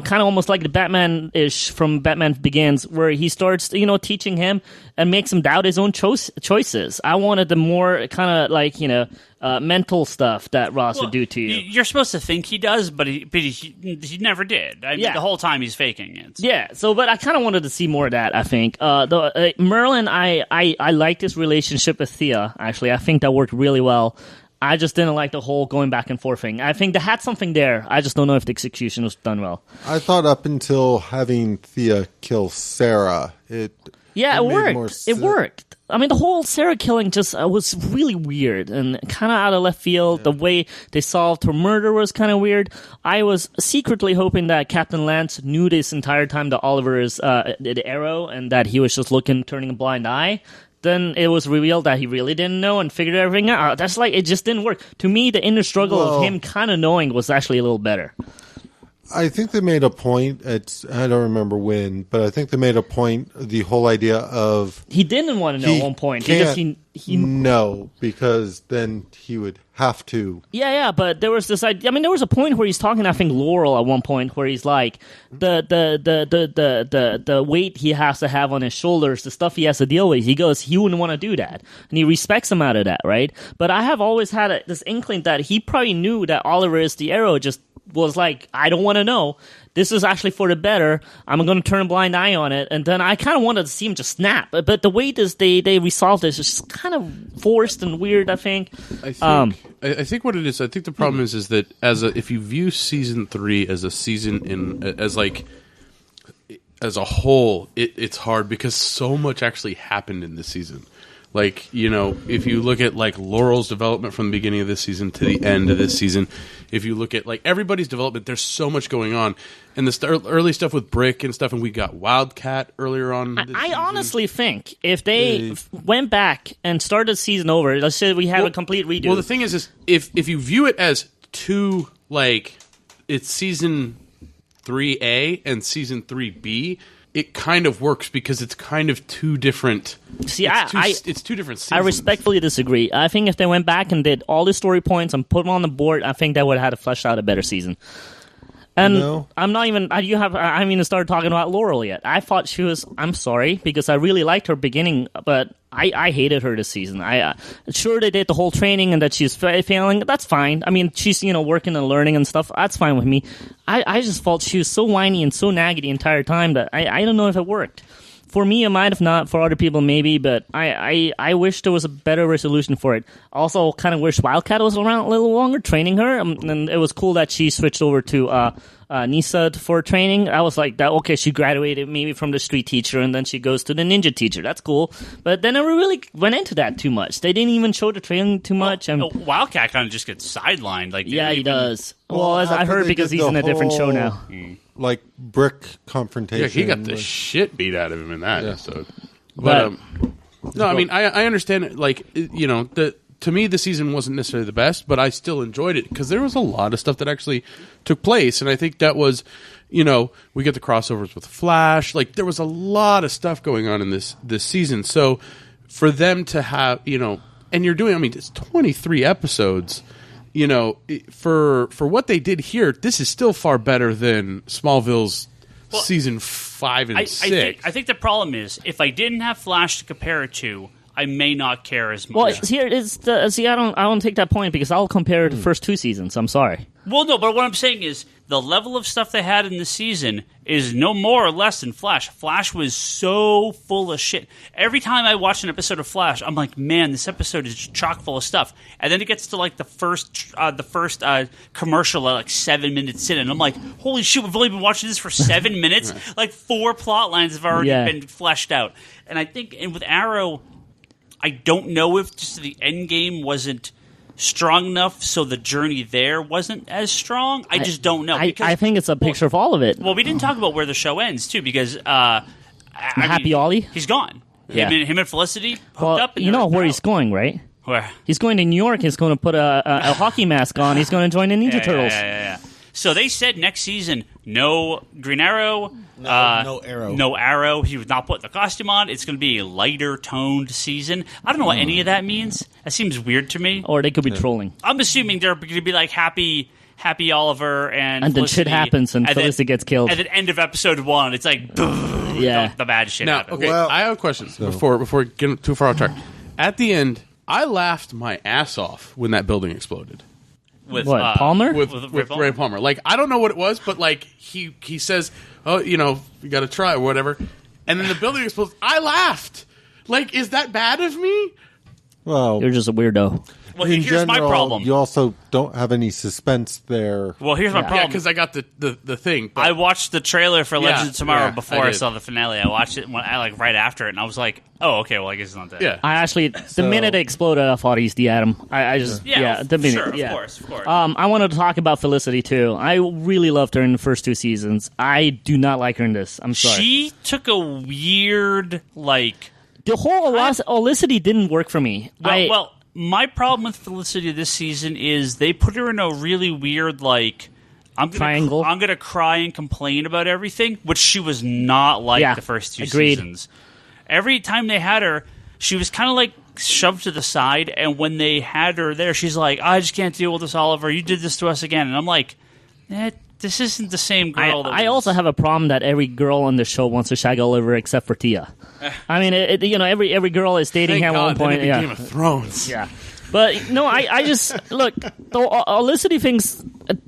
kind of almost like the Batman-ish from Batman Begins, where he starts, teaching him and makes him doubt his own choices. I wanted the more kind of like, mental stuff that Ra's would do to you. You're supposed to think he does, but he never did. I mean, the whole time he's faking it. Yeah, but I kind of wanted to see more of that, I think. Merlin, I liked his relationship with Thea, actually. I think that worked really well. I just didn't like the whole going back and forth thing. I think they had something there. I just don't know if the execution was done well. I thought up until having Thea kill Sarah, it worked. It worked. I mean, the whole Sarah killing just was really weird and kind of out of left field. The way they solved her murder was kind of weird. I was secretly hoping that Captain Lance knew this entire time that Oliver is the Arrow and that he was just turning a blind eye. Then it was revealed that he really didn't know and figured everything out. That's like, it just didn't work. To me, the inner struggle of him kind of knowing was actually a little better. I think they made a point, I don't remember when, but I think they made a point, the whole idea of... He didn't want to know at one point. No, because then he would have to. Yeah, but there was this idea. I mean, there was a point where he's talking, I think, Laurel at one point, where he's like, the weight he has to have on his shoulders, the stuff he has to deal with, he goes, he wouldn't want to do that. And he respects him out of that, right? But I have always had this inkling that he probably knew that Oliver is the Arrow, just was like, I don't want to know. This is actually for the better. I'm going to turn a blind eye on it. And then I kind of wanted to see him just snap. But the way they resolved this is just kind of forced and weird, I think. I think what it is, I think the problem is that if you view season 3 as a season as a whole, it's hard because so much actually happened in this season. Like, if you look at, like, Laurel's development from the beginning of this season to the end of this season, if you look at, like, everybody's development, there's so much going on. And the early stuff with Brick and stuff, and we got Wildcat earlier on. I honestly think if they went back and started the season over, let's say we have a complete redo. Well, the thing is if you view it as two, like, it's season 3A and season 3B, it kind of works because it's kind of two different... See, it's two different seasons. I respectfully disagree. I think if they went back and did all the story points and put them on the board, I think that would have had to flesh out a better season. And No. I'm not even. I haven't even started talking about Laurel yet. I thought she was. I'm sorry because I really liked her beginning, but I hated her this season. Sure they did the whole training and that she's failing. That's fine. I mean, she's working and learning and stuff. That's fine with me. I just felt she was so whiny and so naggy the entire time that I don't know if it worked. For me, it might have not. For other people, maybe. But I wish there was a better resolution for it. Also, kind of wish Wildcat was around a little longer, training her. And it was cool that she switched over to Nisa for training. I was like, that okay, she graduated maybe from the street teacher, and then she goes to the ninja teacher. That's cool. But they never really went into that too much. They didn't even show the training too much. Wildcat kind of just gets sidelined. Like, yeah, he does. Well, Well, as I after heard they because did he's the in a different show whole- now. Like brick confrontation. Yeah, he got the with- shit beat out of him in that episode. But- No, I mean, I understand it. Like, to me, the season wasn't necessarily the best, but I still enjoyed it because there was a lot of stuff that actually took place, and I think that was, we get the crossovers with Flash. Like, there was a lot of stuff going on in this season. So, for them to have, and you're doing, I mean, it's 23 episodes. For what they did here, this is still far better than Smallville's season 5 and 6. I think the problem is if I didn't have Flash to compare it to, I may not care as much. Well, here is the see. I don't take that point because I'll compare the first two seasons. I'm sorry. Well, no, but what I'm saying is the level of stuff they had in this season is no more or less than Flash. Flash was so full of shit. Every time I watch an episode of Flash, I'm like, man, this episode is chock full of stuff. And then it gets to like the first commercial at like 7 minutes in, and I'm like, holy shit, we've only been watching this for 7 minutes. Like 4 plot lines have already been fleshed out. And I think, and with Arrow, I don't know if just the end game wasn't strong enough, so the journey there wasn't as strong. I just don't know. I think it's a picture of all of it. Well, we didn't talk about where the show ends too, because Happy Ollie? he's gone. Yeah. Him and Felicity hooked Well, up. And you know they're where out. he's going, right? Where? He's going to New York. He's going to put a hockey mask on. He's going to join the Ninja Turtles. Yeah. So they said next season, no Green Arrow. No Arrow. No Arrow. He was not putting the costume on. It's going to be a lighter toned season. I don't know what any of that means. That seems weird to me. Or they could be trolling. I'm assuming they're going to be like Happy Oliver and then Felicity, shit happens and Felicity gets killed. At the end of episode 1, it's like, Yeah. the bad shit Now, happens. okay, Well- I have a question before we get too far off track. At the end, I laughed my ass off when that building exploded. With What, Palmer? With Ray Ray Palmer. Like, I don't know what it was, but like he says, oh, you got to try or whatever, and then the building explodes. I laughed. Like, is that bad of me? Well, You're just a weirdo. Well, in here's my general, problem. You also don't have any suspense there. Well, here's my Yeah, problem. because I got the thing. But I watched the trailer for Legends of Tomorrow yeah, before I I did. saw the finale. I watched it right after it, and I was like, "Oh, okay. Well, I guess it's not that." yeah. I actually, the minute it exploded, I thought he's the Atom. I just, the minute. sure, yeah. of course. I wanted to talk about Felicity, too. I really loved her in the first 2 seasons. I do not like her in this. I'm sorry. She took a weird, like, The whole Felicity didn't work for me. well, my problem with Felicity this season is they put her in a really weird, like, Triangle. I'm gonna cry and complain about everything, which she was not like the first 2 agreed. seasons. Every time they had her, she was kind of like shoved to the side, and when they had her there, she's like, I just can't deal with this, Oliver. You did this to us again. And I'm like, this isn't the same girl. I also have a problem that every girl on the show wants to shag Oliver except for Tia. I mean, every girl is dating Thank him at one God point. they did Yeah. Game of Thrones. Yeah. But no, I just look. The Felicity things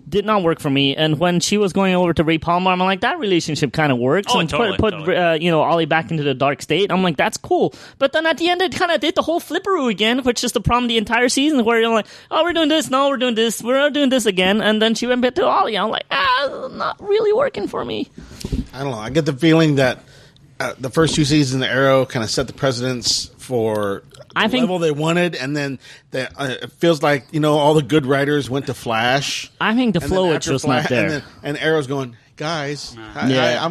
did not work for me, and when she was going over to Ray Palmer, I'm like, that relationship kind of works. Oh, and totally, put totally. Ollie back into the dark state. I'm like, that's cool. But then at the end, it kind of did the whole flipperoo again, which is the problem the entire season, where you're like, oh, we're doing this, no, we're doing this, we're doing this again, and then she went back to Ollie. I'm like, not really working for me. I don't know. I get the feeling that the first 2 seasons of Arrow kind of set the precedence for the level they wanted, and then it feels like all the good writers went to Flash. I think the And flow then is after just Flash, not there. And Arrow's going, guys, Yeah.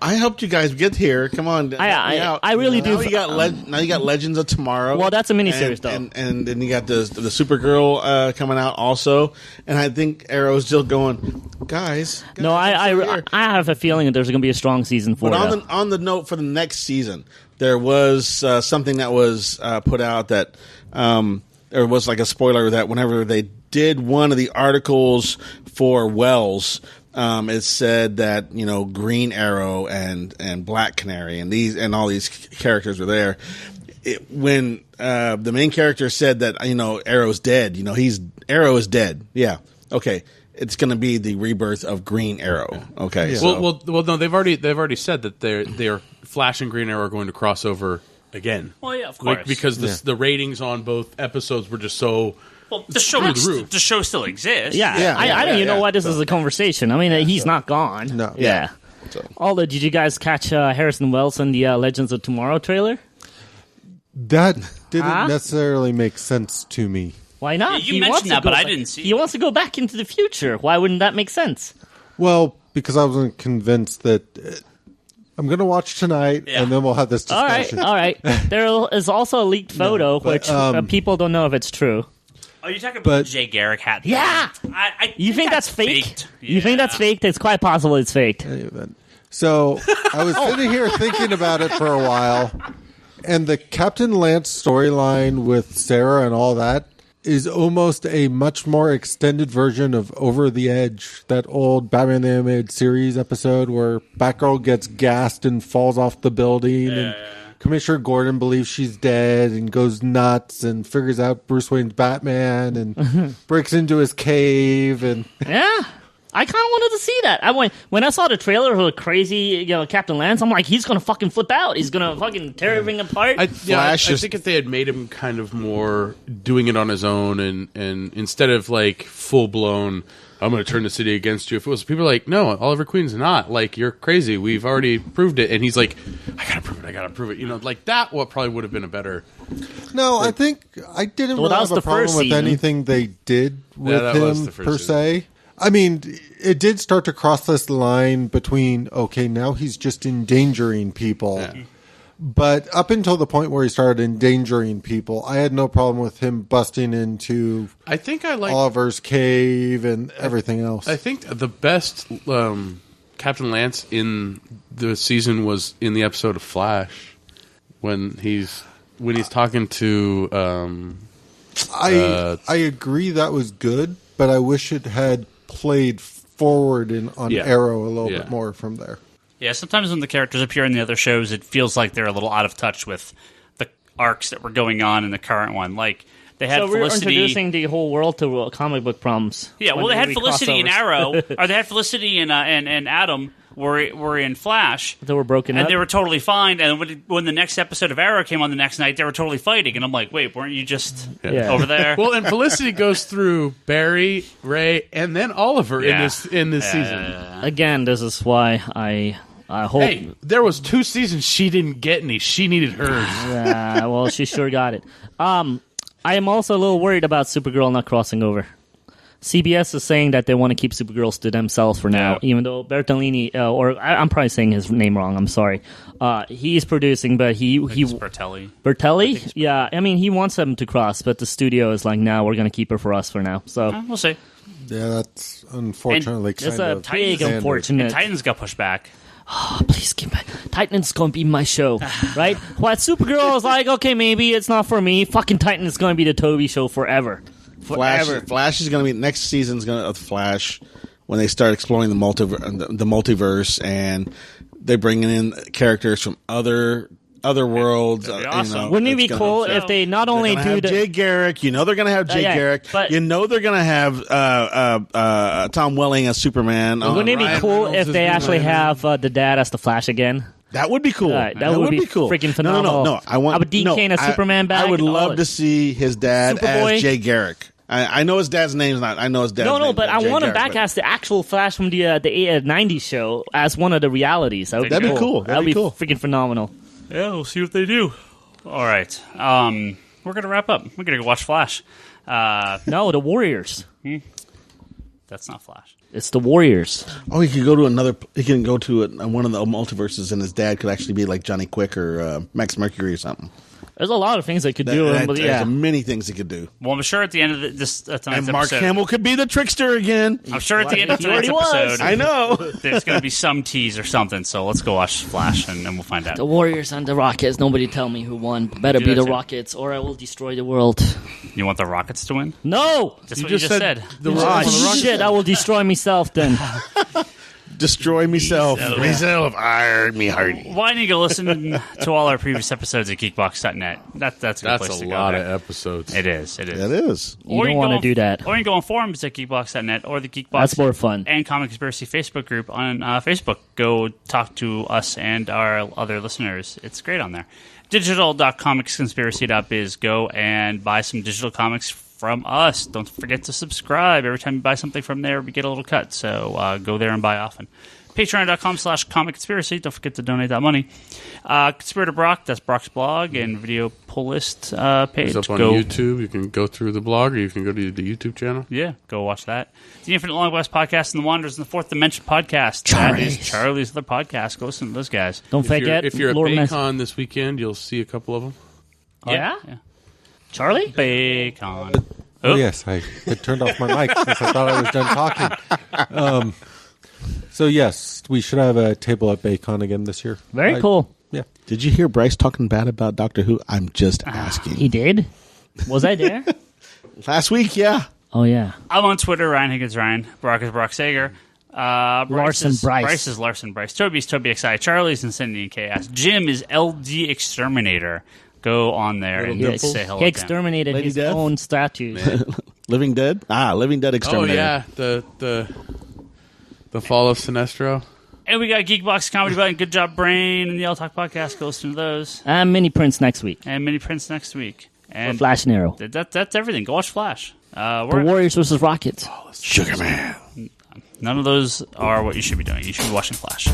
I helped you guys get here. Come on, help me out. I really do. Now you got now you got Legends of Tomorrow. Well, that's a miniseries, though. and then you got the Supergirl coming out also. And I think Arrow's still going, guys. No, I'm still here." I have a feeling that there's going to be a strong season 4. But on the note for the next season, there was something that was put out that there was like a spoiler that whenever they did one of the articles for Wells, it said that Green Arrow and Black Canary and all these characters were there. When the main character said that Arrow's dead, Arrow is dead. Yeah, okay. It's going to be the rebirth of Green Arrow. Okay. Yeah. So. Well, no, they've already said that they're Flash and Green Arrow are going to cross over again. Well, yeah, of course. Because the ratings on both episodes were just so. Well, the show still exists. Yeah, I don't even know why this is a conversation. I mean, he's not gone. No. Yeah. So. Although, did you guys catch Harrison Wells in the Legends of Tomorrow trailer? That didn't necessarily make sense to me. Why not? You mentioned that, but I didn't see it. He wants to go back into the future. Why wouldn't that make sense? Well, because I wasn't convinced that... I'm going to watch tonight, and then we'll have this discussion. All right. There is also a leaked photo, which people don't know if it's true. Oh, you're talking about the Jay Garrick hat? Yeah. You think that's fake? Faked. You think that's faked? It's quite possible it's faked. So I was sitting here thinking about it for a while, and the Captain Lance storyline with Sarah and all that is almost a much more extended version of Over the Edge, that old Batman the Animated Series episode where Batgirl gets gassed and falls off the building, and Commissioner Gordon believes she's dead and goes nuts and figures out Bruce Wayne's Batman and breaks into his cave. And yeah. I kind of wanted to see that. When I saw the trailer of crazy, Captain Lance, I'm like, he's gonna fucking flip out. He's gonna fucking tear everything apart. I think if they had made him kind of more doing it on his own, and instead of like full blown, I'm gonna turn the city against you. If it was people like, no, Oliver Queen's not. Like, you're crazy. We've already proved it. And he's like, I gotta prove it. Like that. What probably would have been a better. No, I think I didn't really have a problem with anything they did with him per se. I mean, it did start to cross this line between, okay, now he's just endangering people. Yeah. But up until the point where he started endangering people, I had no problem with him busting into Oliver's cave and everything else. I think the best Captain Lance in the season was in the episode of Flash when he's talking to... I agree that was good, but I wish it had played forward on Arrow a little bit more from there. Yeah, sometimes when the characters appear in the other shows, it feels like they're a little out of touch with the arcs that were going on in the current one. Like, they had Felicity... So we're introducing the whole world to comic book problems. Yeah, well, they had Felicity and Arrow, or they had Felicity and Adam were in Flash. They were broken up. And they were totally fine. And when the next episode of Arrow came on the next night, they were totally fighting. And I'm like, wait, weren't you just over there? Well, and Felicity goes through Barry, Ray, and then Oliver in this season. Again, this is why I hope... Hey, there was 2 seasons she didn't get any. She needed hers. Yeah, well, she sure got it. I am also a little worried about Supergirl not crossing over. CBS is saying that they want to keep Supergirls to themselves for now, even though Bertolini, I'm probably saying his name wrong, I'm sorry. He's producing, but he Bertelli. Bertelli? Yeah, I mean, he wants them to cross, but the studio is like, no, we're going to keep her for us for now. So we'll see. Yeah, that's unfortunately kind of big unfortunate. And Titans got pushed back. Oh, please keep it. Titan's going to be my show, right? What Supergirl is like, okay, maybe it's not for me. Fucking Titan is going to be the Toby show forever. Flash is going to be next season's going to Flash when they start exploring the multiverse, and they're bringing in characters from other worlds. Awesome. Wouldn't it be cool if they not only do Jay Garrick? They're going to have Jay Garrick. But they're going to have Tom Welling as Superman. Wouldn't it be cool if they actually have the dad as the Flash again? That would be cool. That would be cool. Freaking phenomenal. No. I would Dean Cain as Superman back. I would love to see his dad Superboy. as Jay Garrick. I know his dad's name's not. I know his dad's name. No, but I want him back but... as the actual Flash from the 90s show as one of the realities. That'd be cool. That'd be cool. Freaking phenomenal. Yeah, we'll see what they do. All right. We're going to wrap up. We're going to go watch Flash. No, the Warriors. That's not Flash. It's the Warriors. Oh, he could go to He can go to one of the multiverses, and his dad could actually be like Johnny Quick or Max Mercury or something. There's a lot of things they could do. But There's many things he could do. Well, I'm sure at the end of this tonight's And Mark episode, Hamill could be the trickster again. I'm sure at the end of He tonight's already was. episode, I know. there's going to be some tease or something. So let's go watch Flash, and we'll find out. The Warriors and the Rockets. Nobody tell me who won. Better Do be that the too. Rockets, or I will destroy the world. You want the Rockets to win? No! That's what you just said. The Ah, Rockets on the Rockets. shit, I will destroy myself then. Destroy myself. Myself, me hearty. Why don't you go listen to all our previous episodes at geekbox.net? That's a good That's place a to go. lot there. of episodes. It is. That is. You don't want to do that. Or you can go on forums at geekbox.net or the Geekbox That's more fun. and Comic Conspiracy Facebook group on Facebook. Go talk to us and our other listeners. It's great on there. Digital.comicsconspiracy.biz. Go and buy some digital comics from us. Don't forget to subscribe. Every time you buy something from there, we get a little cut. So go there and buy often. Patreon.com/Comic Conspiracy. Don't forget to donate that money. Conspirator Brock, that's Brock's blog and video pull list page. It's up on Go- YouTube. You can go through the blog, or you can go to the YouTube channel. Yeah, go watch that. The Infinite Long West podcast and the Wanderers in the Fourth Dimension podcast. That is Charlie's other podcast. Go listen to those guys. Don't forget, If you're at Lord Mess- Baycon this weekend, you'll see a couple of them. Oh, yeah? Charlie? Bacon. Oh, yes, I had turned off my mic because I thought I was done talking. So, yes, we should have a table at Baycon again this year. Very cool. Yeah. Did you hear Bryce talking bad about Doctor Who? I'm just asking. He did? Was I there? Last week, yeah. Oh, yeah. I'm on Twitter, Ryan Higgins Ryan. Brock is Brock Sager. Larson Bryce. Bryce is Larson Bryce. Toby's Toby XI. Charlie's Insanity and Chaos. Jim is LD Exterminator. Go on there and Little say hello. He to him. exterminated Lady his Death? own statues. Living Dead? Living Dead Oh Exterminator. yeah, the Fall of Sinestro. And we got Geekbox Comedy Button, Good Job Brain, and the Yellow Talk Podcast. Go listen to those. And Mini Prince next week. And Mini Prince next week. Or And Flash and Arrow. that's everything. Go watch Flash. The We're Warriors versus Rockets. Sugar Man. None of those are what you should be doing. You should be watching Flash.